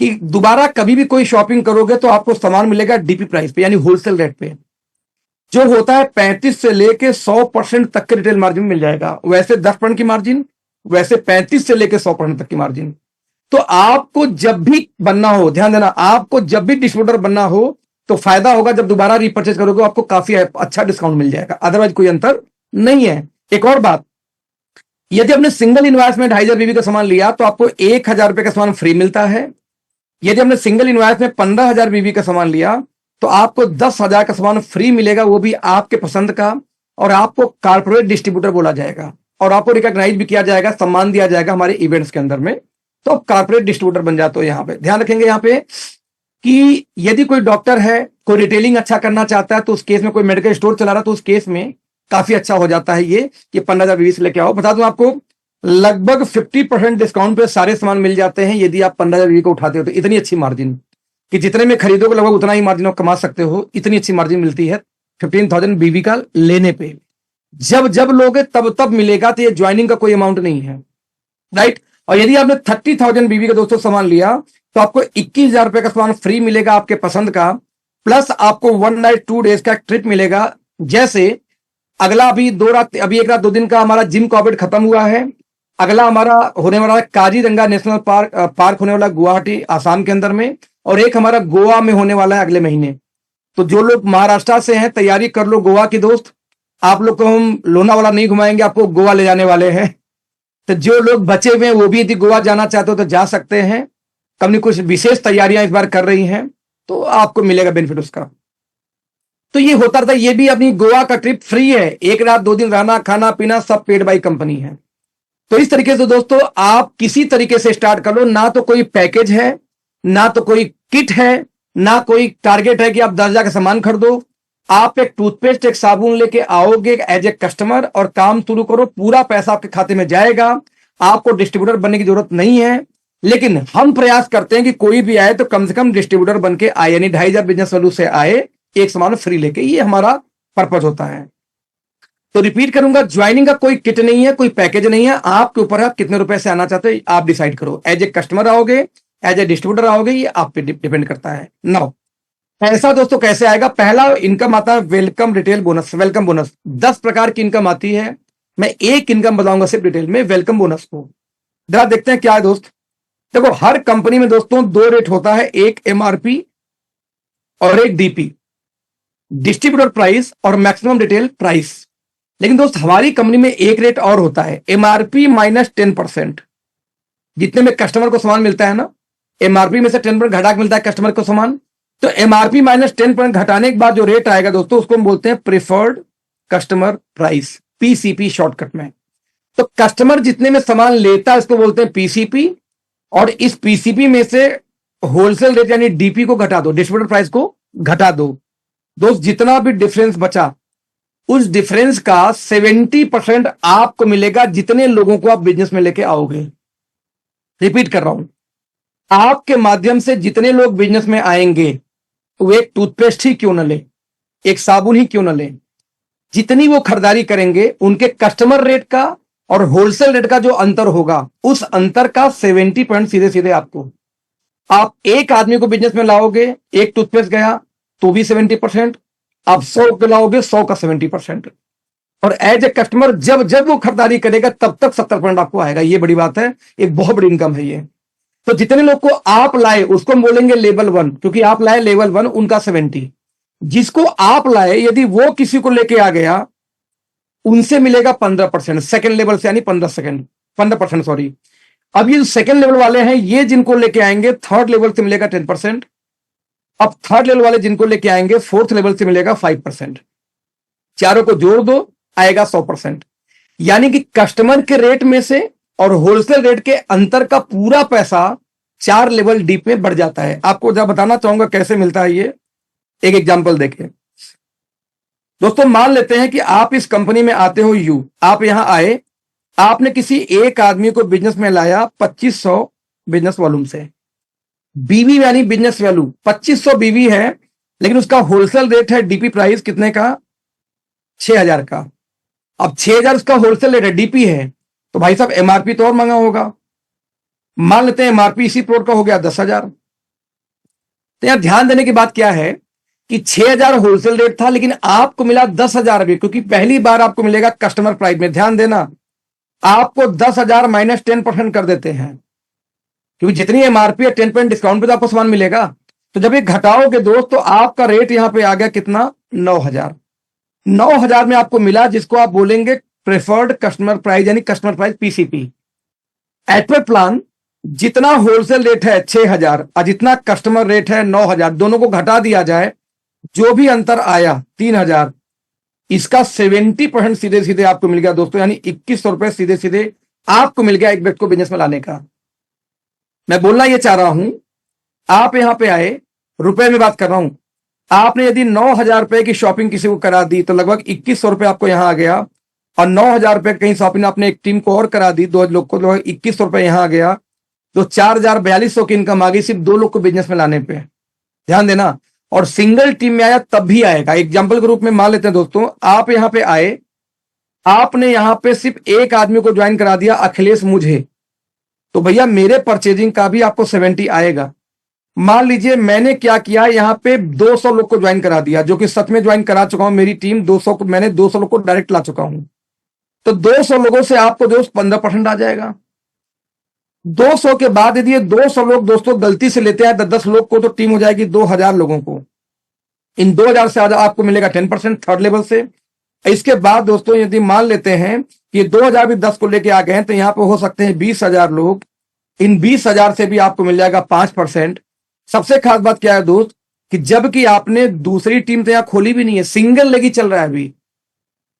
कि दोबारा कभी भी कोई शॉपिंग करोगे तो आपको सामान मिलेगा डीपी प्राइस पे, यानी होलसेल रेट पे, जो होता है 35 से लेके 100% तक के रिटेल मार्जिन मिल जाएगा। वैसे 10% की मार्जिन, वैसे 35 से लेके 100% तक की मार्जिन। तो आपको जब भी बनना हो, ध्यान देना, आपको जब भी डिस्ट्रीब्यूटर बनना हो तो फायदा होगा, जब दोबारा रीपर्चेज करोगे आपको काफी अच्छा डिस्काउंट मिल जाएगा, अदरवाइज कोई अंतर नहीं है। एक और बात, यदि आपने सिंगल इनवॉइस में 2500 बीबी का सामान लिया तो आपको 1000 रुपए का सामान फ्री मिलता है। यदि आपने सिंगल इनवॉइस में 15000 बीबी का सामान लिया तो आपको 10,000 का सामान फ्री मिलेगा, वो भी आपके पसंद का, और आपको कारपोरेट डिस्ट्रीब्यूटर बोला जाएगा और आपको रिकॉग्नाइज भी किया जाएगा, सम्मान दिया जाएगा हमारे इवेंट्स के अंदर में, तो आप कारपोरेट डिस्ट्रीब्यूटर बन जाते हो। यहां पे ध्यान रखेंगे यहाँ पे कि यदि कोई डॉक्टर है, कोई रिटेलिंग अच्छा करना चाहता है, तो उस केस में कोई मेडिकल स्टोर चला रहा है तो उस केस में काफी अच्छा हो जाता है ये कि 15,000 बीबी से लेके आओ। बता दूं आपको, लगभग 50% डिस्काउंट पे सारे सामान मिल जाते हैं यदि आप 15,000 बीबी को उठाते हो, तो इतनी अच्छी मार्जिन कि जितने में खरीदोगे लगभग उतना ही मार्जिन आप कमा सकते हो, इतनी अच्छी मार्जिन मिलती है 15,000 बीबी का लेने पे। जब जब लोगे तब तब मिलेगा, तो ये ज्वाइनिंग का कोई अमाउंट नहीं है, राइट। और यदि आपने 30,000 बीबी का दोस्तों सामान लिया तो आपको 21,000 रुपए का सामान फ्री मिलेगा आपके पसंद का, प्लस आपको 1 नाइट 2 डेज का ट्रिप मिलेगा। जैसे अगला अभी 2 रात, अभी 1 रात 2 दिन का हमारा जिम कॉर्बेट खत्म हुआ है, अगला हमारा होने वाला काजीरंगा नेशनल पार्क होने वाला गुवाहाटी आसाम के अंदर में, और एक हमारा गोवा में होने वाला है अगले महीने। तो जो लोग महाराष्ट्र से हैं तैयारी कर लो गोवा की दोस्त, आप लोग को हम लोनावाला नहीं घुमाएंगे, आपको गोवा ले जाने वाले हैं। तो जो लोग बचे हुए हैं वो भी यदि गोवा जाना चाहते हो तो जा सकते हैं। कंपनी कुछ विशेष तैयारियां इस बार कर रही हैं, तो आपको मिलेगा बेनिफिट उसका। तो ये होता रहता है, ये भी अपनी गोवा का ट्रिप फ्री है, 1 रात 2 दिन रहना खाना पीना सब पेड बाई कंपनी है। तो इस तरीके से दोस्तों आप किसी तरीके से स्टार्ट कर लो, ना तो कोई पैकेज है, ना तो कोई किट है, ना कोई टारगेट है कि आप 10,000 का सामान खरीदो। आप एक टूथपेस्ट एक साबुन लेके आओगे एज ए कस्टमर और काम शुरू करो, पूरा पैसा आपके खाते में जाएगा, आपको डिस्ट्रीब्यूटर बनने की जरूरत नहीं है। लेकिन हम प्रयास करते हैं कि कोई भी आए तो कम से कम डिस्ट्रीब्यूटर बन के आए, यानी 2500 बिजनेस वैल्यू से आए, एक सामान फ्री लेके, ये हमारा पर्पज होता है। तो रिपीट करूंगा, ज्वाइनिंग का कोई किट नहीं है, कोई पैकेज नहीं है, आपके ऊपर है आप कितने रुपए से आना चाहते हो, आप डिसाइड करो। एज ए कस्टमर आओगे, एज ए डिस्ट्रीब्यूटर आओगे, ये आप पे डिपेंड करता है। नाउ पैसा दोस्तों कैसे आएगा? पहला इनकम आता है welcome retail bonus. Welcome bonus 10 प्रकार की इनकम आती है, मैं एक इनकम बताऊंगा सिर्फ डिटेल में, वेलकम बोनस को। जरा देखते हैं क्या है दोस्त। देखो हर कंपनी में दोस्तों 2 रेट होता है, एक एमआरपी और एक डीपी, डिस्ट्रीब्यूटर प्राइस और मैक्सिमम रिटेल प्राइस। लेकिन दोस्त हमारी कंपनी में एक रेट और होता है, एमआरपी माइनस 10%। जितने में कस्टमर को सामान मिलता है ना, एमआरपी में से 10% घटा के मिलता है कस्टमर को सामान, तो एमआरपी माइनस 10% घटाने के बाद जो रेट आएगा दोस्तों उसको हम बोलते हैं preferred customer price, PCP shortcut में। तो कस्टमर जितने में सामान लेता है उसको बोलते हैं पीसीपी, और इस पीसीपी में से होलसेल रेट यानी डीपी को घटा दो, डिस्ट्रीब्यूटर प्राइस को घटा दो। दोस्त जितना भी डिफरेंस बचा उस डिफरेंस का 70% आपको मिलेगा जितने लोगों को आप बिजनेस में लेके आओगे। रिपीट कर रहा हूं, आपके माध्यम से जितने लोग बिजनेस में आएंगे वो एक टूथपेस्ट ही क्यों न ले, एक साबुन ही क्यों न ले, जितनी वो खरीदारी करेंगे उनके कस्टमर रेट का और होलसेल रेट का जो अंतर होगा उस अंतर का 70% सीधे सीधे आपको। आप एक आदमी को बिजनेस में लाओगे, एक टूथपेस्ट गया तो भी 70%, आप 100 को लाओगे 100 का 70%, और एज ए कस्टमर जब जब वो खरीदारी करेगा तब तक 70% आपको आएगा। ये बड़ी बात है, एक बहुत बड़ी इनकम है ये। तो जितने लोग को आप लाए उसको हम बोलेंगे लेवल 1, क्योंकि आप लाए लेवल 1, उनका 70। जिसको आप लाए यदि वो किसी को लेके आ गया उनसे मिलेगा 15%, सेकंड लेवल से, यानी 15%, सॉरी। अब ये जो सेकंड लेवल वाले हैं, ये जिनको लेके आएंगे थर्ड लेवल से मिलेगा 10%। अब थर्ड लेवल वाले जिनको लेके आएंगे फोर्थ लेवल से मिलेगा 5%। चारों को जोड़ दो, आएगा 100%। यानी कि कस्टमर के रेट में से और होलसेल रेट के अंतर का पूरा पैसा 4 लेवल डीप में बढ़ जाता है। आपको जब बताना चाहूंगा कैसे मिलता है ये, एक एग्जांपल देखें दोस्तों। मान लेते हैं कि आप इस कंपनी में आते हो, आप यहां आए, आपने किसी एक आदमी को बिजनेस में लाया 2500 बिजनेस वॉल्यूम से। बीवी यानी बिजनेस वैल्यू 2500 बीवी है, लेकिन उसका होलसेल रेट है डीपी प्राइस कितने का, 6000 का। अब 6000 उसका होलसेल रेट है, डीपी है, तो भाई साहब एमआरपी तो और महंगा होगा। मान लेते हैं एमआरपी इसी प्रोडक्ट का हो गया 10,000। तो यहां ध्यान देने की बात क्या है कि 6000 होलसेल रेट था, लेकिन आपको मिला 10,000 भी, क्योंकि पहली बार आपको मिलेगा कस्टमर प्राइस में। ध्यान देना, आपको 10,000 माइनस 10% कर देते हैं, क्योंकि जितनी एमआरपी है 10% डिस्काउंट पे तो आपको सामान मिलेगा। तो जब ये घटाओगे दोस्त, तो आपका रेट यहां पे आ गया कितना, 9,000। 9,000 में आपको मिला, जिसको आप बोलेंगे प्रेफर्ड कस्टमर प्राइस, यानी customer price PCP. At plan जितना होलसेल रेट है 6,000 और जितना कस्टमर रेट है 9,000, दोनों को घटा दिया जाए, जो भी अंतर आया 3,000, इसका 70% सीधे सीधे आपको मिल गया दोस्तों, यानी 2100 रुपए सीधे सीधे आपको मिल गया एक व्यक्ति को बिजनेस में लाने का। मैं बोलना यह चाह रहा हूं, आप यहां पे आए, रुपए में बात कर रहा हूं, आपने यदि 9,000 रुपए की शॉपिंग किसी को करा दी, तो लगभग 2100 रुपए आपको यहां आ गया। और 9,000 रुपए कहीं शॉपिंग आपने एक टीम को और करा दी, 2 लोग को, लगभग 2100 रुपए यहां आ गया। तो 4,4200 की इनकम आ गई सिर्फ 2 लोग को बिजनेस में लाने पे। ध्यान देना, और सिंगल टीम में आया तब भी आएगा। एग्जाम्पल के रूप में मान लेते हैं दोस्तों, आप यहां पे आए, आपने यहां पे सिर्फ एक आदमी को ज्वाइन करा दिया, अखिलेश मुझे, तो भैया मेरे परचेजिंग का भी आपको 70 आएगा। मान लीजिए मैंने क्या किया, यहां पे 200 लोग को ज्वाइन करा दिया, जो कि सच में ज्वाइन करा चुका हूं, मेरी टीम 200 को, मैंने 200 लोग को डायरेक्ट ला चुका हूं। तो 200 लोगों से आपको दोस्त 15% आ जाएगा। 200 के बाद यदि 200 लोग दोस्तों गलती से लेते हैं 10 लोग को, तो टीम हो जाएगी 2000 लोगों को। इन 2000 से आपको मिलेगा 10% थर्ड लेवल से। इसके बाद दोस्तों यदि मान लेते हैं कि 2000 भी 10 को लेके आ गए हैं, तो यहां पे हो सकते हैं 20,000 लोग। इन 20,000 से भी आपको मिल जाएगा 5%। सबसे खास बात क्या है दोस्त, कि जबकि आपने दूसरी टीम तो यहां खोली भी नहीं है, सिंगल लेग ही चल रहा है अभी।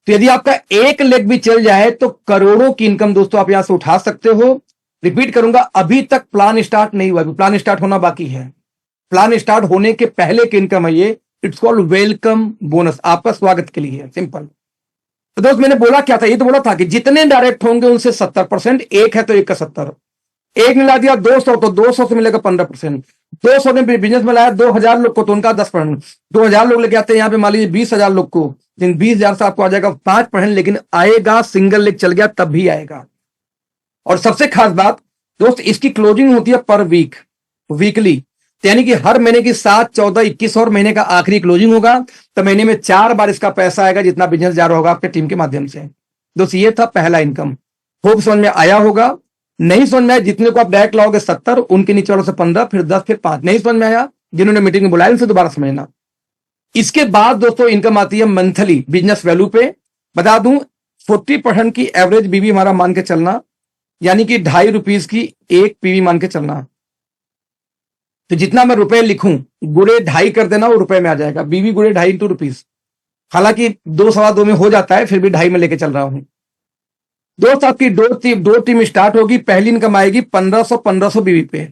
तो यदि आपका एक लेग भी चल जाए, तो करोड़ों की इनकम दोस्तों आप यहां से उठा सकते हो। रिपीट करूंगा, अभी तक प्लान स्टार्ट नहीं हुआ, प्लान स्टार्ट होना बाकी है। प्लान स्टार्ट होने के पहले की इनकम है ये। इट्स कॉल्ड वेलकम बोनस, आपका स्वागत के लिए है, सिंपल। तो दोस्त मैंने बोला क्या था, ये तो बोला था कि जितने डायरेक्ट होंगे उनसे 70%, एक है तो एक का 70, एक मिला दिया 200, तो 200 से मिलेगा 15%। 200 ने बिजनेस में लाया 2,000 लोग को, तो उनका 10%। 2,000 लोग लेके आते हैं यहाँ पे, मान लीजिए 20,000 लोग को, 20,000 से आपको आ जाएगा 5%, लेकिन आएगा सिंगल लेग चल गया तब भी आएगा। और सबसे खास बात दोस्त, इसकी क्लोजिंग होती है पर वीक, वीकली, यानी कि हर महीने की 7, 14, 21 और महीने का आखिरी क्लोजिंग होगा, तो महीने में 4 बार इसका पैसा आएगा, जितना बिजनेस जा रहा होगा आपके टीम के माध्यम से। दोस्त ये था पहला इनकम। होप समझ में आया होगा। नहीं समझ में आया, जितने को आप डायरेक्ट लाओगे 70, उनके नीचे वालों से 15, फिर 10, फिर 5। नहीं समझ में आया, जिन्होंने मीटिंग में बुलाया उनसे दोबारा समझना। इसके बाद दोस्तों इनकम आती है मंथली बिजनेस वैल्यू पे। बता दूं 40% की एवरेज बीवी हमारा मान के चलना, यानी कि 2.5 रुपीज की एक पीवी मान के चलना। तो जितना मैं रुपए लिखूं, गुड़े 2.5 कर देना, वो रुपए में आ जाएगा। बीवी गुड़े 2.5 इंटू रुपीज, हालांकि 2 सवा 2 में हो जाता है, फिर भी 2.5 में लेके चल रहा हूं। दोस्त आपकी दो टीम स्टार्ट होगी। पहली इनकम आएगी 1500 बीवी पे।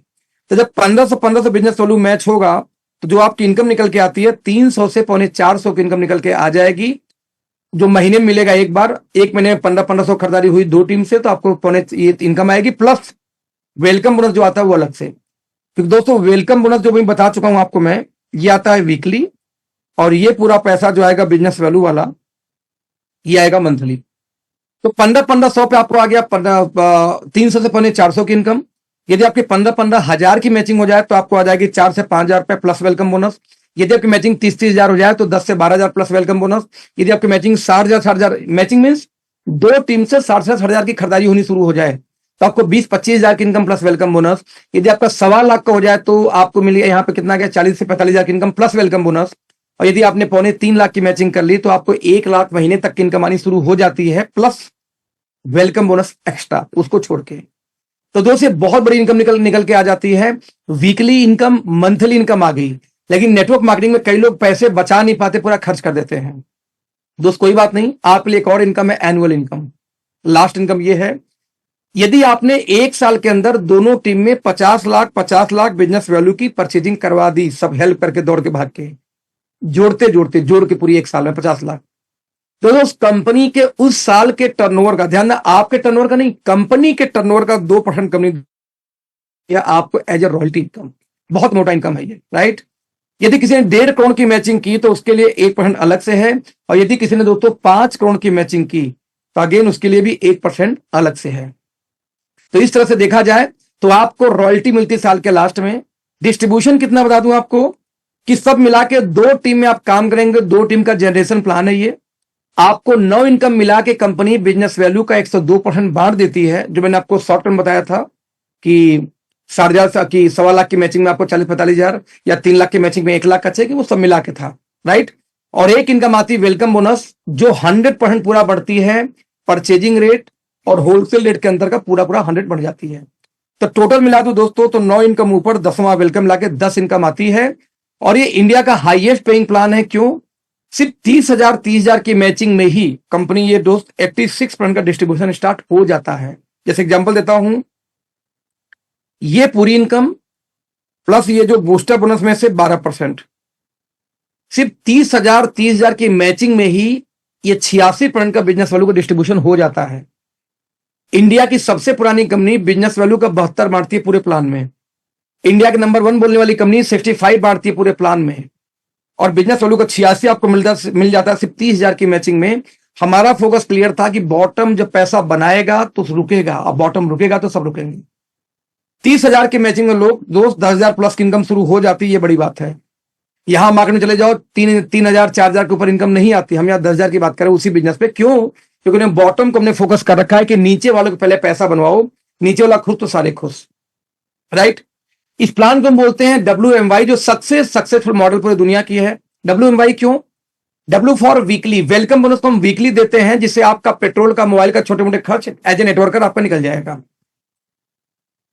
तो जब 1500 बिजनेस वैल्यू मैच होगा, तो जो आपकी इनकम निकल के आती है 300 से 450 की इनकम निकल के आ जाएगी, जो महीने में मिलेगा एक बार। एक महीने में 1500 खरीदारी हुई 2 टीम से, तो आपको ये इनकम आएगी, प्लस वेलकम बोनस जो आता है वो अलग से। क्योंकि दोस्तों वेलकम बोनस जो मैं बता चुका हूं आपको मैं, ये आता है वीकली, और ये पूरा पैसा जो आएगा बिजनेस वैल्यू वाला, ये आएगा मंथली। तो 1500 पे आपको आ गया 300 से 450 की इनकम। यदि आपकी 15,000 की मैचिंग हो जाए, तो आपको आ जाएगी 4 से 5,000 रुपए प्लस वेलकम बोनस। यदि आपकी मैचिंग 30,000 हो जाए, तो 10 से 12,000 प्लस वेलकम बोनस। यदि आपकी मैचिंग 60,000 मैचिंग मीन्स 2 टीम से 60,000 की खरीदारी होनी शुरू हो जाए, तो आपको 20-25,000 की इनकम प्लस वेलकम बोनस। यदि आपका 1.25 लाख का हो जाए, तो आपको मिलेगा यहाँ पे कितना गया, 40 से 45,000 की इनकम प्लस वेलकम बोनस। और यदि आपने 2.25 लाख की मैचिंग कर ली तो आपको 1 लाख महीने तक की इनकम आनी शुरू हो जाती है, प्लस वेलकम बोनस एक्स्ट्रा उसको छोड़ के। तो दोस्तों ये बहुत बड़ी इनकम निकल के आ जाती है। वीकली इनकम, मंथली इनकम आ गई, लेकिन नेटवर्क मार्केटिंग में कई लोग पैसे बचा नहीं पाते, पूरा खर्च कर देते हैं। दोस्त कोई बात नहीं, आपके लिए एक और इनकम है, एनुअल इनकम। लास्ट इनकम ये है, यदि आपने 1 साल के अंदर दोनों टीम में 50 लाख बिजनेस वैल्यू की परचेजिंग करवा दी, सब हेल्प करके दौड़ के भाग के, जोड़ के पूरी 1 साल में 50 लाख, तो उस कंपनी के उस साल के टर्नओवर का, ध्यान, आपके टर्नओवर का नहीं, कंपनी के टर्नओवर का 2% कंपनी या आपको एज ए रॉयल्टी इनकम। बहुत मोटा इनकम है ये, राइट। यदि किसी ने 1.5 करोड़ की मैचिंग की तो उसके लिए 1% अलग से है, और यदि किसी ने दोस्तों 5 करोड़ की मैचिंग की तो अगेन उसके लिए भी 1% अलग से है। तो इस तरह से देखा जाए तो आपको रॉयल्टी मिलती है साल के लास्ट में। डिस्ट्रीब्यूशन कितना बता दूं आपको, कि सब मिला के 2 टीम में आप काम करेंगे, 2 टीम का जनरेशन प्लान है ये। आपको 9 इनकम मिला के कंपनी बिजनेस वैल्यू का 102% बांट देती है, जो मैंने आपको शॉर्ट टर्म बताया था कि 4,500 की 1.25 लाख की मैचिंग में आपको 40-45 हजार, या 3 लाख की मैचिंग में 1 लाख का चेक, वो सब मिला के था, राइट। और एक इनकम आती है वेलकम बोनस, जो 100% पूरा बढ़ती है, परचेजिंग रेट और होलसेल रेट के अंदर का पूरा 100 बढ़ जाती है। तो टोटल मिला दो दोस्तों तो 9 इनकम ऊपर 10वां वेलकम लाके 10 इनकम आती है। और ये इंडिया का हाईएस्ट पेइंग प्लान है। क्यों? सिर्फ 30,000 की मैचिंग में ही कंपनी ये दोस्त 86% का डिस्ट्रीब्यूशन स्टार्ट हो जाता है। जैसे एग्जांपल देता हूं, ये पूरी इनकम प्लस ये जो बूस्टर बोनस में से 12%, सिर्फ 30,000 की मैचिंग में ही ये 86% का बिजनेस वैल्यू का डिस्ट्रीब्यूशन हो जाता है। इंडिया की सबसे पुरानी कंपनी बिजनेस वैल्यू का 72 बांटती है पूरे प्लान में। इंडिया के नंबर 1 बोलने वाली कंपनी 65 बांटती है पूरे प्लान में, और बिजनेस वैल्यू का 86 आपको मिल जाता है सिर्फ 30,000 की मैचिंग में। हमारा फोकस क्लियर था कि बॉटम जब पैसा बनाएगा तो रुकेगा, और बॉटम रुकेगा तो सब रुकेंगे। 30,000 की मैचिंग में लोग दोस्त 10,000 प्लस की इनकम शुरू हो जाती है, ये बड़ी बात है। यहां मार्केट में चले जाओ 3,000 4,000 के ऊपर इनकम नहीं आती। हम यहां 10,000 की बात करें उसी बिजनेस पे। क्यों? क्योंकि उन्हें बॉटम को हमने फोकस कर रखा है कि नीचे वालों को पहले पैसा बनवाओ, नीचे वाला खुश तो सारे खुश, राइट। इस प्लान को हम बोलते हैं WMY, जो सक्सेसफुल मॉडल पूरी दुनिया की है। WMY क्यों? W for weekly. Welcome bonus को हम वीकली देते हैं, जिससे आपका पेट्रोल का, मोबाइल का छोटे मोटे खर्च एज ए नेटवर्कर आपका निकल जाएगा।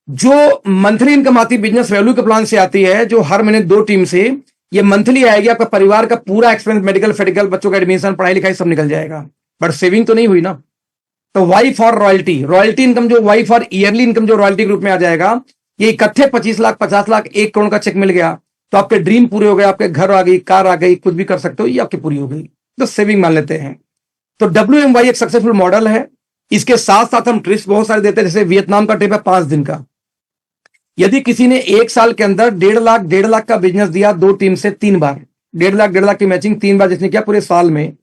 जो मंथली इनकम आती है बिजनेस वैल्यू के प्लान से आती है, जो हर महीने 2 टीम से ये मंथली आएगी, आपका परिवार का पूरा एक्सपेंस, मेडिकल फेडिकल, बच्चों का एडमिशन, पढ़ाई लिखाई सब निकल जाएगा, बट सेविंग तो नहीं हुई ना। तो why for royalty, royalty income जो वाई फॉर ईयरली इनकम जो रॉयल्टी ग्रुप में आ जाएगा, ये इकट्ठे 25 लाख 50 लाख 1 करोड़ का चेक मिल गया तो आपके ड्रीम पूरे हो गए, आपके घर आ गई, कार आ गई, कुछ भी कर सकते हो, ये आपकी पूरी हो गई, तो सेविंग मान लेते हैं। तो WMY एक सक्सेसफुल मॉडल है। इसके साथ साथ हम ट्रिप्स बहुत सारे देते हैं, जैसे वियतनाम का ट्रिप है 5 दिन का। यदि किसी ने 1 साल के अंदर 1.5 लाख का बिजनेस दिया 2 टीम से 3 बार, 1.5 लाख की मैचिंग 3 बार जिसने किया पूरे साल में,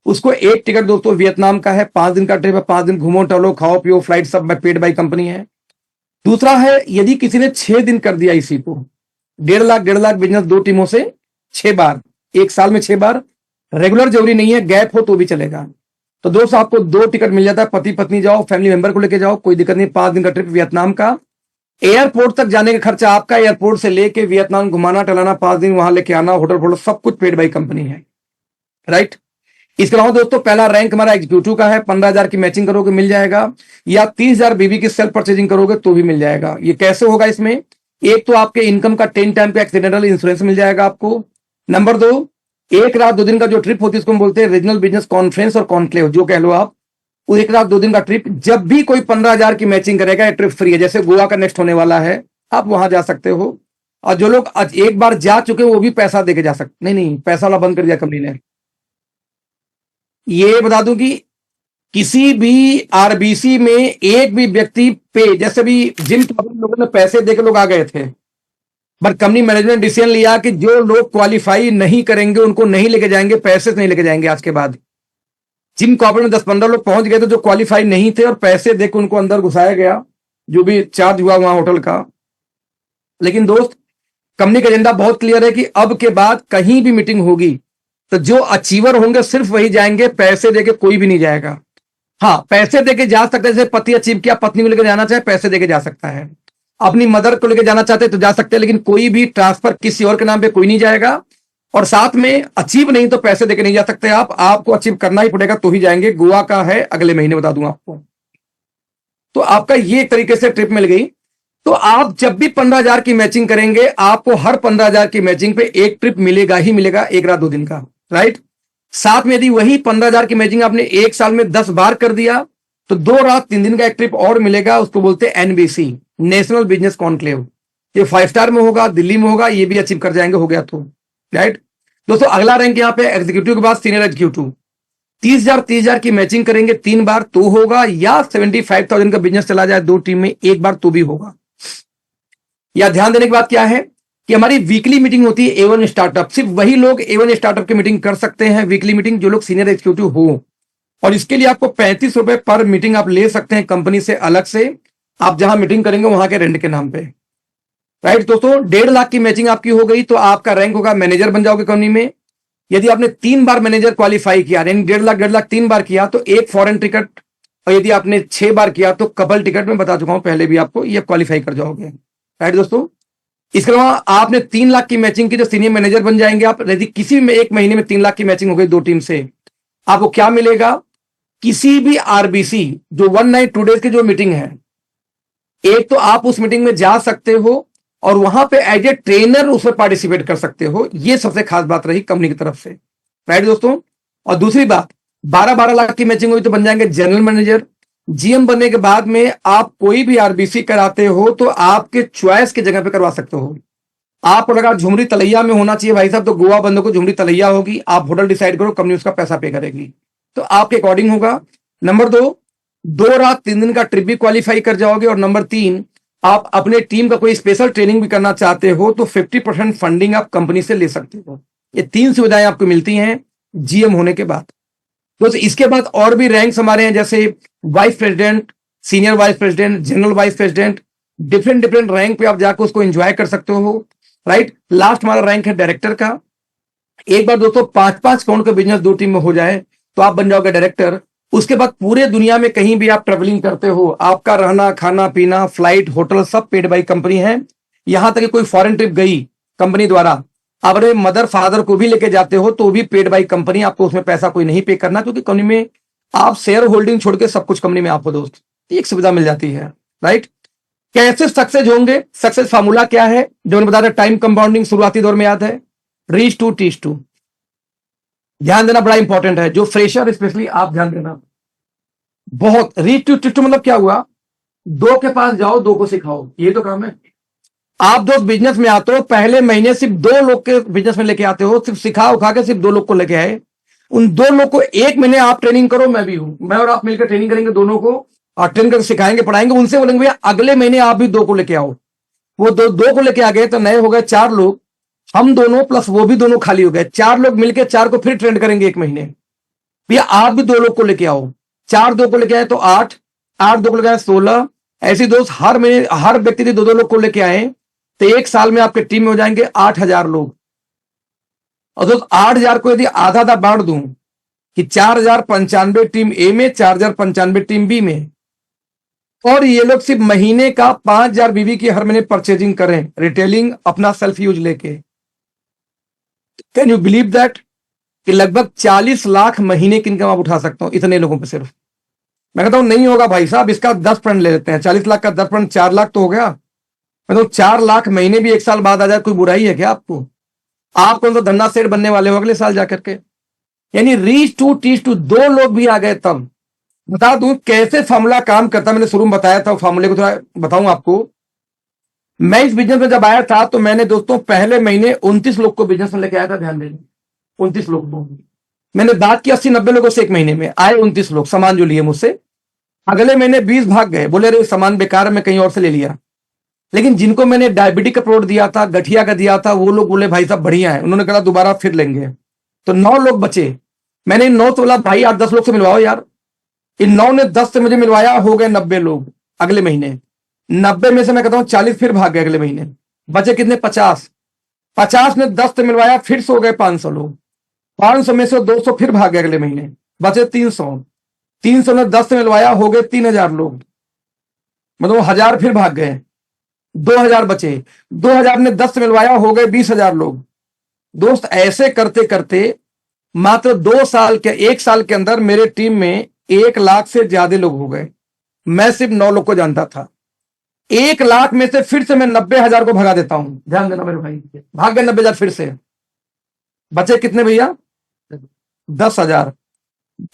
उसको एक टिकट दोस्तों वियतनाम का है, 5 दिन का ट्रिप है, 5 दिन घूमो टहलो खाओ पियो, फ्लाइट सब पेड बाई कंपनी है। दूसरा है, यदि किसी ने 6 दिन कर दिया इसी को, 1.5 लाख बिजनेस 2 टीमों से 6 बार, 1 साल में 6 बार, रेगुलर जरूरी नहीं है, गैप हो तो भी चलेगा। तो दोस्त आपको 2 टिकट मिल जाता है, पति पत्नी जाओ, फैमिली मेंबर को लेके जाओ, कोई दिक्कत नहीं। 5 दिन का ट्रिप वियतनाम का, एयरपोर्ट तक जाने का खर्चा आपका, एयरपोर्ट से लेके वियतनाम घुमाना टलाना, 5 दिन वहां लेके आना, होटल फोटल सब कुछ पेड बाई कंपनी है, राइट। इसके अलावा दोस्तों पहला रैंक हमारा एग्जीक्यूटिव का है, 15,000 की मैचिंग करोगे मिल जाएगा, या 30,000 बीबी की सेल्फ परचेजिंग करोगे तो भी मिल जाएगा। ये कैसे होगा? इसमें एक तो आपके इनकम का 10 टाइम का एक्सीडेंटल इंश्योरेंस मिल जाएगा आपको। नंबर 2, 1 रात 2 दिन का जो ट्रिप होती है उसको हम बोलते हैं रीजनल बिजनेस कॉन्फ्रेंस और कॉन्क्लेव, जो कह लो आप। 1 रात 2 दिन का ट्रिप, जब भी कोई 15,000 की मैचिंग करेगा ये ट्रिप फ्री है। जैसे गोवा का नेक्स्ट होने वाला है, आप वहां जा सकते हो। और जो लोग आज एक बार जा चुके हैं वो भी पैसा देके जा सकते। नहीं, पैसा वाला बंद कर दिया कंपनी ने। ये बता दूं कि किसी भी RBC में एक भी व्यक्ति पे, जैसे भी जिन लोगों ने पैसे देके लोग आ गए थे, बट कंपनी मैनेजमेंट डिसीजन लिया कि जो लोग क्वालिफाई नहीं करेंगे उनको नहीं लेके जाएंगे, पैसे से नहीं लेके जाएंगे। आज के बाद जिम कॉर्पोरेट में 10-15 लोग पहुंच गए थे जो क्वालिफाई नहीं थे, और पैसे देकर उनको अंदर घुसाया गया, जो भी चार्ज हुआ वहां होटल का। लेकिन दोस्त कंपनी का एजेंडा बहुत क्लियर है कि अब के बाद कहीं भी मीटिंग होगी तो जो अचीवर होंगे सिर्फ वही जाएंगे, पैसे देके कोई भी नहीं जाएगा। हाँ, पैसे देके जा सकते हैं, जैसे पति अचीव किया, पत्नी को लेकर जाना चाहे पैसे देके जा सकता है, अपनी मदर को लेकर जाना चाहते तो जा सकते हैं, लेकिन कोई भी ट्रांसफर किसी और के नाम पे कोई नहीं जाएगा। और साथ में अचीव नहीं तो पैसे देके नहीं जा सकते आप, आपको अचीव करना ही पड़ेगा तो ही जाएंगे। गोवा का है अगले महीने, बता दूं आपको। तो आपका ये एक तरीके से ट्रिप मिल गई। तो आप जब भी 15,000 की मैचिंग करेंगे, आपको हर 15,000 की मैचिंग पे एक ट्रिप मिलेगा ही मिलेगा, 1 रात 2 दिन का, राइट। साथ में यदि वही 15,000 की मैचिंग आपने 1 साल में 10 बार कर दिया तो 2 रात 3 दिन का एक ट्रिप और मिलेगा, उसको बोलते हैं एनबीसी, नेशनल बिजनेस कॉन्क्लेव। ये 5 स्टार में होगा, दिल्ली में होगा, ये भी अचीव कर जाएंगे, हो गया तो, राइट। दोस्तों अगला रैंक यहां पे एग्जीक्यूटिव के बाद सीनियर एग्जीक्यूटिव। 30,000 की मैचिंग करेंगे 3 बार तो होगा, या 75,000 का बिजनेस चला जाए 2 टीम में 1 बार तो भी होगा। या ध्यान देने की बात क्या है कि हमारी वीकली मीटिंग होती है A1 स्टार्टअप, सिर्फ वही लोग A1 स्टार्टअप की मीटिंग कर सकते हैं, वीकली मीटिंग, जो लोग सीनियर एग्जीक्यूटिव हो। और इसके लिए आपको 35 रुपए पर मीटिंग आप ले सकते हैं कंपनी से अलग से, आप जहां मीटिंग करेंगे वहां के रेंट के नाम पे, राइट। दोस्तों 1.5 लाख की मैचिंग आपकी हो गई तो आपका रैंक होगा, मैनेजर बन जाओगे कंपनी में। यदि आपने 3 बार मैनेजर क्वालिफाई किया, यानी 1.5 लाख 3 बार किया तो एक फॉरेन टिकट, और यदि आपने 6 बार किया तो कपल टिकट, में बता चुका हूं पहले भी आपको, ये क्वालिफाई कर जाओगे, राइट दोस्तों। इसके अलावा आपने 3 लाख की मैचिंग की तो सीनियर मैनेजर बन जाएंगे आप। यदि किसी में 1 महीने में 3 लाख की मैचिंग हो गई 2 टीम से, आपको क्या मिलेगा, किसी भी आरबीसी जो 1 नाइट 2 डेज की जो मीटिंग है, एक तो आप उस मीटिंग में जा सकते हो और वहां पे एज ए ट्रेनर उसमें पार्टिसिपेट कर सकते हो। ये सबसे खास बात रही कंपनी की तरफ से, राइट दोस्तों। और दूसरी बात, 12-12 लाख की मैचिंग हुई तो बन जाएंगे जनरल मैनेजर। जीएम बनने के बाद में आप कोई भी आरबीसी कराते हो तो आपके चॉइस की जगह पे करवा सकते हो। आपको लगा झुमरी तलैया में होना चाहिए भाई साहब, तो गोवा बंदों को झुमरी तलैया होगी, आप होटल डिसाइड करो, कंपनी उसका पैसा पे करेगी, तो आपके अकॉर्डिंग होगा। नंबर 2 रात 3 दिन का ट्रिप भी क्वालिफाई कर जाओगे। और नंबर 3, आप अपने टीम का कोई स्पेशल ट्रेनिंग भी करना चाहते हो तो 50% फंडिंग आप कंपनी से ले सकते हो। ये 3 सुविधाएं आपको मिलती हैं जीएम होने के बाद। तो इसके बाद और भी रैंक्स हमारे हैं, जैसे vice president, senior vice president, general vice president, different different rank पे आप जाकर उसको एंजॉय कर सकते हो, राइट। लास्ट हमारा रैंक है डायरेक्टर का। एक बार दोस्तों 5-5 करोड़ का बिजनेस 2 टीम में हो जाए तो आप बन जाओगे डायरेक्टर। उसके बाद पूरे दुनिया में कहीं भी आप ट्रेवलिंग करते हो, आपका रहना खाना पीना फ्लाइट होटल सब पेड बाई कंपनी है। यहां तक कि कोई फॉरेन ट्रिप गई कंपनी द्वारा, अपने मदर फादर को भी लेके जाते हो तो भी पेड बाई कंपनी, आपको उसमें पैसा कोई नहीं पे करना, क्योंकि कंपनी में आप शेयर होल्डिंग छोड़ के सब कुछ कंपनी में आपको दोस्त एक सुविधा मिल जाती है, राइट। कैसे सक्सेस होंगे, सक्सेस फार्मूला क्या है, जो मैंने बताया टाइम कंपाउंडिंग शुरुआती दौर में याद है, रीच टू टीच टू। ध्यान देना बड़ा इंपॉर्टेंट है, जो फ्रेशर स्पेशली आप ध्यान देना बहुत। रीच टू टीच टू मतलब क्या हुआ, 2 के पास जाओ 2 को सिखाओ, ये तो काम है। आप दोस्त बिजनेस में आते हो, पहले महीने सिर्फ 2 लोग के बिजनेस में लेके आते हो, सिर्फ सिखा उखा के सिर्फ 2 लोग को लेके आए। उन 2 लोग को 1 महीने आप ट्रेनिंग करो, मैं भी हूं, मैं और आप मिलकर ट्रेनिंग करेंगे दोनों को, और ट्रेन करके सिखाएंगे पढ़ाएंगे। उनसे बोलेंगे भैया अगले महीने आप भी 2 को लेके आओ। वो 2 को लेके आ गए तो नए हो गए 4 लोग, हम दोनों प्लस वो भी दोनों खाली हो गए, 4 लोग मिलकर 4 को फिर ट्रेंड करेंगे 1 महीने। भैया आप भी 2 लोग को लेके आओ, 4 2 को लेके आए तो 8, 8 2 को लेके आए 16। ऐसे दोस्त हर महीने हर व्यक्ति ने 2 लोग को लेके आए तो 1 साल में आपके टीम में हो जाएंगे 8,000 लोग। और दोस्त 8,000 को यदि आधा आधा बांट दूं कि 4,095 टीम ए में, 4,095 टीम बी में, और ये लोग सिर्फ महीने का 5,000 बीवी की हर महीने परचेजिंग करें, रिटेलिंग अपना सेल्फ यूज लेके, कैन यू बिलीव दैट कि लगभग 40 लाख महीने की इनकम आप उठा सकता हूं इतने लोगों पे सिर्फ। मैं कहता हूं नहीं होगा भाई साहब, इसका 10% ले लेते हैं, 40 लाख का 10% 4 लाख तो हो गया। मैं तो 4 लाख महीने भी 1 साल बाद आ जाए, कोई बुराई है क्या आपको? आप कौन सा धन्ना सेठ बनने वाले हो अगले साल जाकर के? यानी रीच टू टीच टू 2 लोग भी आ गए। तब बता दूं कैसे फॉर्मूला काम करता, मैंने शुरू में बताया था, फॉर्मूले को थोड़ा बताऊं आपको। मैं इस बिजनेस में जब आया था तो मैंने दोस्तों पहले महीने 29 लोग को बिजनेस में लेके आया था, ध्यान देना 29 लोग को। मैंने बात की 80-90 लोगों से, 1 महीने में आए 29 लोग सामान जो लिए मुझसे। अगले महीने 20 भाग गए, बोले अरे सामान बेकार, मैं कहीं और से ले लिया। लेकिन जिनको मैंने डायबिटिक का प्रोडक्ट दिया था, गठिया का दिया था, वो लोग बोले भाई साहब बढ़िया है, उन्होंने कहा दोबारा फिर लेंगे। तो 9 लोग बचे। मैंने इन 9 से बोला भाई 8-10 लोग से मिलवाओ यार। इन 9 ने 10 से मुझे मिलवाया, हो गए 90 लोग अगले महीने। 90 में से मैं कहता हूं 40 फिर भाग गए अगले महीने, बचे कितने 50। 50 ने 10 से मिलवाया, फिर से हो गए 500 लोग। 500 में से 200 फिर भाग गए अगले महीने, बचे 300। 300 ने 10 से मिलवाया, हो गए 3,000 लोग, मतलब 1,000 फिर भाग गए, 2,000 बचे। 2,000 ने 10 से मिलवाया, हो गए 20,000 लोग। दोस्त ऐसे करते करते मात्र 2 साल के 1 साल के अंदर मेरे टीम में 1 लाख से ज्यादा लोग हो गए। मैं सिर्फ 9 लोग को जानता था। 1 लाख में से फिर से मैं 90,000 को भगा देता हूं। ध्यान देना मेरे भाई, भाग गए 90,000, फिर से बचे कितने भैया? 10,000।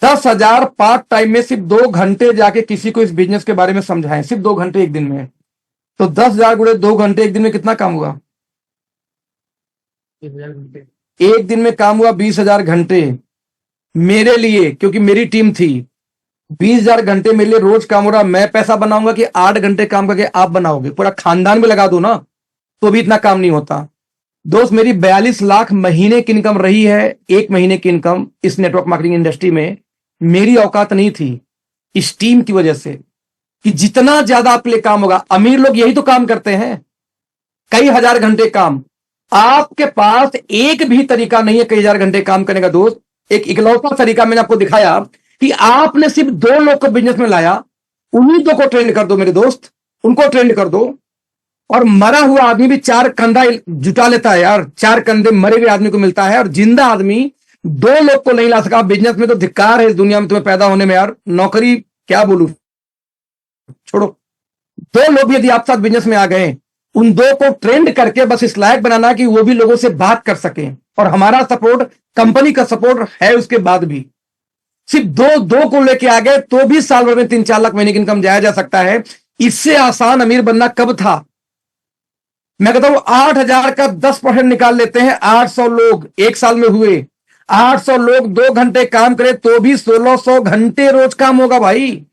10,000 पार्ट टाइम में सिर्फ 2 घंटे जाके किसी को इस बिजनेस के बारे में समझाएं, सिर्फ 2 घंटे एक दिन में। तो 10,000 गुणे 2 घंटे, एक दिन में कितना काम हुआ? 1,000 घंटे। एक दिन में काम हुआ 20,000 घंटे मेरे लिए, क्योंकि मेरी टीम थी। 20,000 घंटे मेरे लिए रोज काम हो रहा। मैं पैसा बनाऊंगा कि 8 घंटे काम करके आप बनाओगे? पूरा खानदान में लगा दो ना, तो भी इतना काम नहीं होता। दोस्त, मेरी 42 लाख महीने की इनकम रही है। एक महीने की इनकम इस नेटवर्क मार्केटिंग इंडस्ट्री में मेरी औकात नहीं थी, इस टीम की वजह से, कि जितना ज्यादा आपके लिए काम होगा। अमीर लोग यही तो काम करते हैं, कई हजार घंटे काम। आपके पास एक भी तरीका नहीं है कई हजार घंटे काम करने का। दोस्त, एक इकलौता तरीका मैंने आपको दिखाया कि आपने सिर्फ 2 लोग को बिजनेस में लाया। उन्हीं 2 को ट्रेंड कर दो मेरे दोस्त, उनको ट्रेंड कर दो। और मरा हुआ आदमी भी 4 कंधा जुटा लेता है यार। 4 कंधे मरे हुए आदमी को मिलता है, और जिंदा आदमी 2 लोग को नहीं ला सका बिजनेस में। तो धिक्कार है इस दुनिया में तुम्हें पैदा होने में यार। नौकरी क्या बोलूं, छोड़ो। 2 लोग भी यदि आप साथ बिजनेस में आ गए, उन 2 को ट्रेंड करके बस इस लायक बनाना कि वो भी लोगों से बात कर सके। और हमारा सपोर्ट, कंपनी का सपोर्ट है उसके बाद भी। सिर्फ 2 को लेके आ गए तो भी साल भर में 3-4 लाख महीने की इनकम जाया जा सकता है। इससे आसान अमीर बनना कब था? मैं कहता हूं 8,000 का 10% निकाल लेते हैं। 800 लोग एक साल में हुए। 800 लोग 2 घंटे काम करे तो भी 1600 घंटे रोज काम होगा भाई।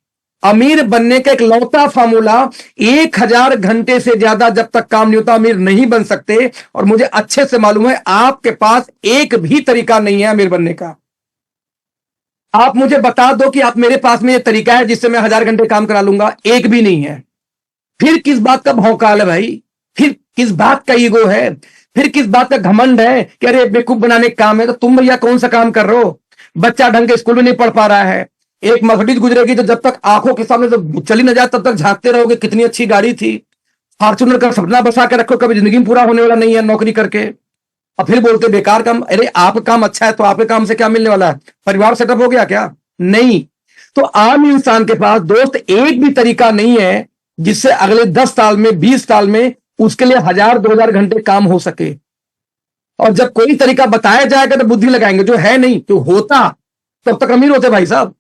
अमीर बनने का एक लौता फार्मूला, 1,000 घंटे से ज्यादा जब तक काम नहीं होता अमीर नहीं बन सकते। और मुझे अच्छे से मालूम है आपके पास एक भी तरीका नहीं है अमीर बनने का। आप मुझे बता दो कि आप मेरे पास में ये तरीका है जिससे मैं 1,000 घंटे काम करा लूंगा, एक भी नहीं है। फिर किस बात का भौकाल है भाई? फिर किस बात का ईगो है? फिर किस बात का घमंड है कि अरे बेवकूफ बनाने का काम है? तो तुम भैया कौन सा काम कर रहे हो? बच्चा ढंग के स्कूल में नहीं पढ़ पा रहा है, एक मर्सिडीज गुजरेगी तो जब तक आंखों के सामने से चली ना जाए तब तक झांकते रहोगे कितनी अच्छी गाड़ी थी। फॉर्च्यूनर का सपना बसा के रखो, कभी जिंदगी में पूरा होने वाला नहीं है नौकरी करके। और फिर बोलते बेकार काम। अरे आपका काम अच्छा है तो आपके काम से क्या मिलने वाला है? परिवार सेटअप हो गया क्या? नहीं। तो आम इंसान के पास दोस्त एक भी तरीका नहीं है जिससे अगले 10 साल में, 20 साल में उसके लिए 1,000-2,000 घंटे काम हो सके। और जब कोई तरीका बताया जाएगा तो बुद्धि लगाएंगे, जो है नहीं। तो होता तब तक अमीर होते भाई साहब,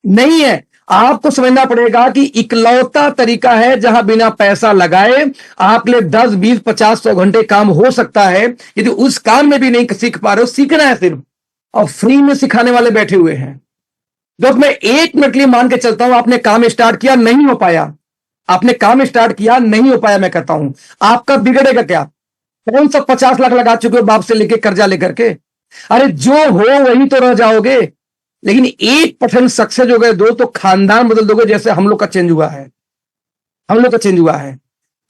नहीं है। आपको समझना पड़ेगा कि इकलौता तरीका है जहां बिना पैसा लगाए आपके लिए 10, 20, 50, 100 घंटे काम हो सकता है। यदि उस काम में भी नहीं सीख पा रहे हो, सीखना है सिर्फ, और फ्री में सिखाने वाले बैठे हुए हैं। दोस्त, मैं 1 मिनट के लिए मान के चलता हूं आपने काम स्टार्ट किया, नहीं हो पाया। आपने काम स्टार्ट किया, नहीं हो पाया। मैं कहता हूं आपका बिगड़ेगा क्या? कौन सा 50 लाख लगा चुके हो बाप से लेके, कर्जा लेकर के? अरे जो हो वही तो रह जाओगे। लेकिन 1% सक्सेस हो गए दो तो खानदान बदल दोगे, जैसे हम लोग का चेंज हुआ है। हम लोग का चेंज हुआ है।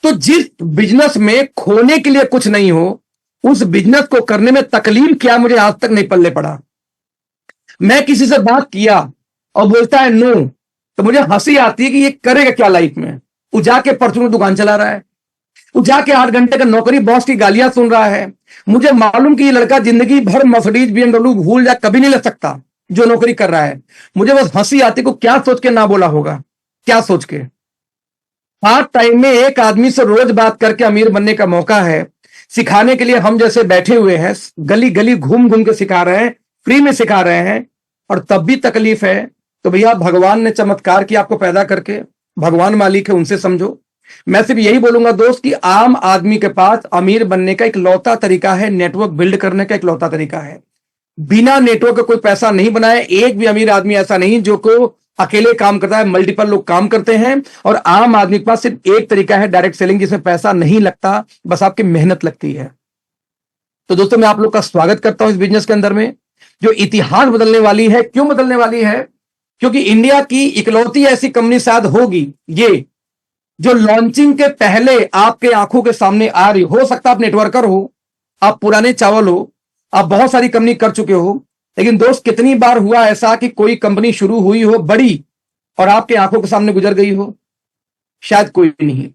तो जिस बिजनेस में खोने के लिए कुछ नहीं हो, उस बिजनेस को करने में तकलीफ क्या मुझे आज तक नहीं पल्ले पड़ा। मैं किसी से बात किया और बोलता है नो, तो मुझे हंसी आती है कि ये करेगा क्या लाइफ में। वो जाके परचून दुकान चला रहा है, वो जाके 8 घंटे का नौकरी, बॉस की गालियां सुन रहा है। मुझे मालूम कि ये लड़का जिंदगी भर मर्सिडीज, BMW भूल जा कभी नहीं ले सकता जो नौकरी कर रहा है। मुझे बस हंसी आती को क्या सोच के ना बोला होगा, क्या सोच के। पार्ट टाइम में एक आदमी से रोज बात करके अमीर बनने का मौका है। सिखाने के लिए हम जैसे बैठे हुए हैं, गली गली घूम घूम के सिखा रहे हैं, फ्री में सिखा रहे हैं, और तब भी तकलीफ है। तो भैया भगवान ने चमत्कार किया आपको पैदा करके, भगवान मालिक है, उनसे समझो। मैं सिर्फ यही बोलूंगा दोस्त कि आम आदमी के पास अमीर बनने का एक लौता तरीका है, नेटवर्क बिल्ड करने का एक लौता तरीका है। बिना नेटवर्क का कोई पैसा नहीं बनाए। एक भी अमीर आदमी ऐसा नहीं जो को अकेले काम करता है, मल्टीपल लोग काम करते हैं। और आम आदमी के पास सिर्फ एक तरीका है, डायरेक्ट सेलिंग, जिसमें पैसा नहीं लगता, बस आपकी मेहनत लगती है। तो दोस्तों, मैं आप लोग का स्वागत करता हूं इस बिजनेस के अंदर में, जो इतिहास बदलने वाली है। क्यों बदलने वाली है? क्योंकि इंडिया की इकलौती ऐसी कंपनी शायद होगी ये, जो लॉन्चिंग के पहले आपके आंखों के सामने आ रही। हो सकता है आप नेटवर्कर हो, आप पुराने चावल हो, आप बहुत सारी कंपनी कर चुके हो, लेकिन दोस्त कितनी बार हुआ ऐसा कि कोई कंपनी शुरू हुई हो बड़ी और आपके आंखों के सामने गुजर गई हो? शायद कोई नहीं।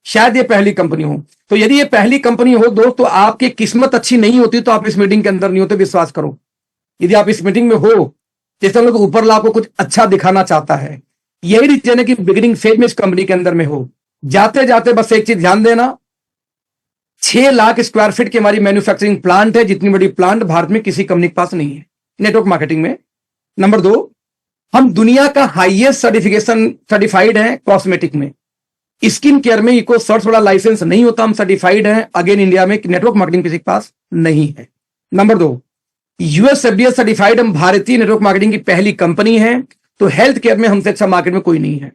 शायद ये पहली कंपनी हो। तो यदि ये पहली कंपनी हो दोस्त, तो आपकी किस्मत अच्छी नहीं होती तो आप इस मीटिंग के अंदर नहीं होते, विश्वास करो। यदि आप इस मीटिंग में हो, जैसे हम लोग ऊपर ला आपको कुछ अच्छा दिखाना चाहता है, यही रीजन है कि बिगिनिंग फेज में इस कंपनी के अंदर में हो। जाते जाते बस एक चीज ध्यान देना, 6 लाख स्क्वायर फीट की हमारी मैन्युफैक्चरिंग प्लांट है, जितनी बड़ी प्लांट भारत में किसी कंपनी के पास नहीं है नेटवर्क मार्केटिंग में। नंबर 2, हम दुनिया का हाईएस्ट सर्टिफिकेशन सर्टिफाइड है कॉस्मेटिक में। स्किन केयर में इको सर्च वाला लाइसेंस नहीं होता, हम सर्टिफाइड है। अगेन इंडिया में नेटवर्क मार्केटिंग किसी के पास नहीं है। नंबर 2, यूएस एफडीए सर्टिफाइड, हम भारतीय नेटवर्क मार्केटिंग की पहली कंपनी है। तो हेल्थ केयर में हमसे अच्छा मार्केट में कोई नहीं है।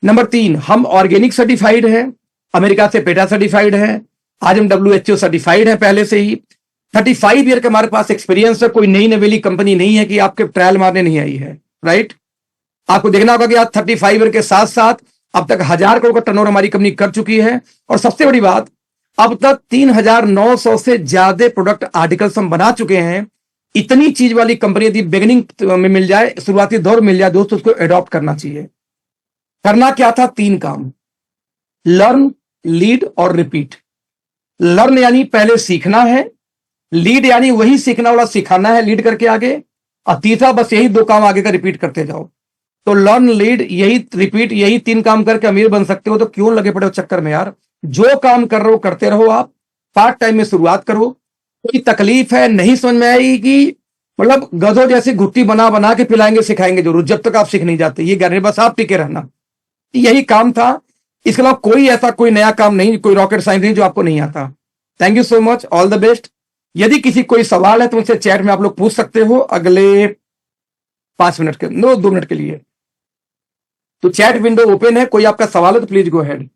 नंबर 3, हम ऑर्गेनिक सर्टिफाइड है, अमेरिका से पेटा सर्टिफाइड है। आज हम डब्ल्यूएचओ सर्टिफाइड है पहले से ही। 35 ईयर का हमारे पास एक्सपीरियंस है। कोई नई नवेली कंपनी नहीं है कि आपके ट्रायल मारने नहीं आई है, राइट। आपको देखना होगा कि आज 35 ईयर के साथ साथ अब तक 1000 करोड़ का टर्नओवर हमारी कंपनी कर चुकी है। और सबसे बड़ी बात, अब तक 3900 से ज्यादा प्रोडक्ट आर्टिकल्स हम बना चुके हैं। इतनी चीज वाली कंपनी यदि बिगिनिंग में मिल जाए, शुरुआती दौर मिल जाए दोस्तों, उसको एडॉप्ट करना चाहिए। करना क्या था? 3 काम, लर्न, लीड और रिपीट। लर्न यानी पहले सीखना है, लीड यानी वही सीखना वाला सिखाना है लीड करके आगे, और तीसरा बस यही 2 काम आगे का रिपीट करते जाओ। तो लर्न, लीड, यही रिपीट, यही 3 काम करके अमीर बन सकते हो। तो क्यों लगे पड़े हो चक्कर में यार? जो काम कर रहे हो करते रहो। आप पार्ट टाइम में शुरुआत करो। कोई तकलीफ है, नहीं समझ में आएगी, मतलब गधों जैसी घुट्टी बना बना के पिलाएंगे, सिखाएंगे जरूर, जब तक आप सीख नहीं जाते। ये गारंटी, बस आप टिके रहना। यही काम था, इसके अलावा कोई ऐसा कोई नया काम नहीं, कोई रॉकेट साइंस नहीं जो आपको नहीं आता। Thank you so much, all the best. यदि किसी कोई सवाल है तो उनसे चैट में आप लोग पूछ सकते हो अगले 5 मिनट के, 2 मिनट के लिए। तो चैट विंडो ओपन है, कोई आपका सवाल है तो प्लीज गो अहेड।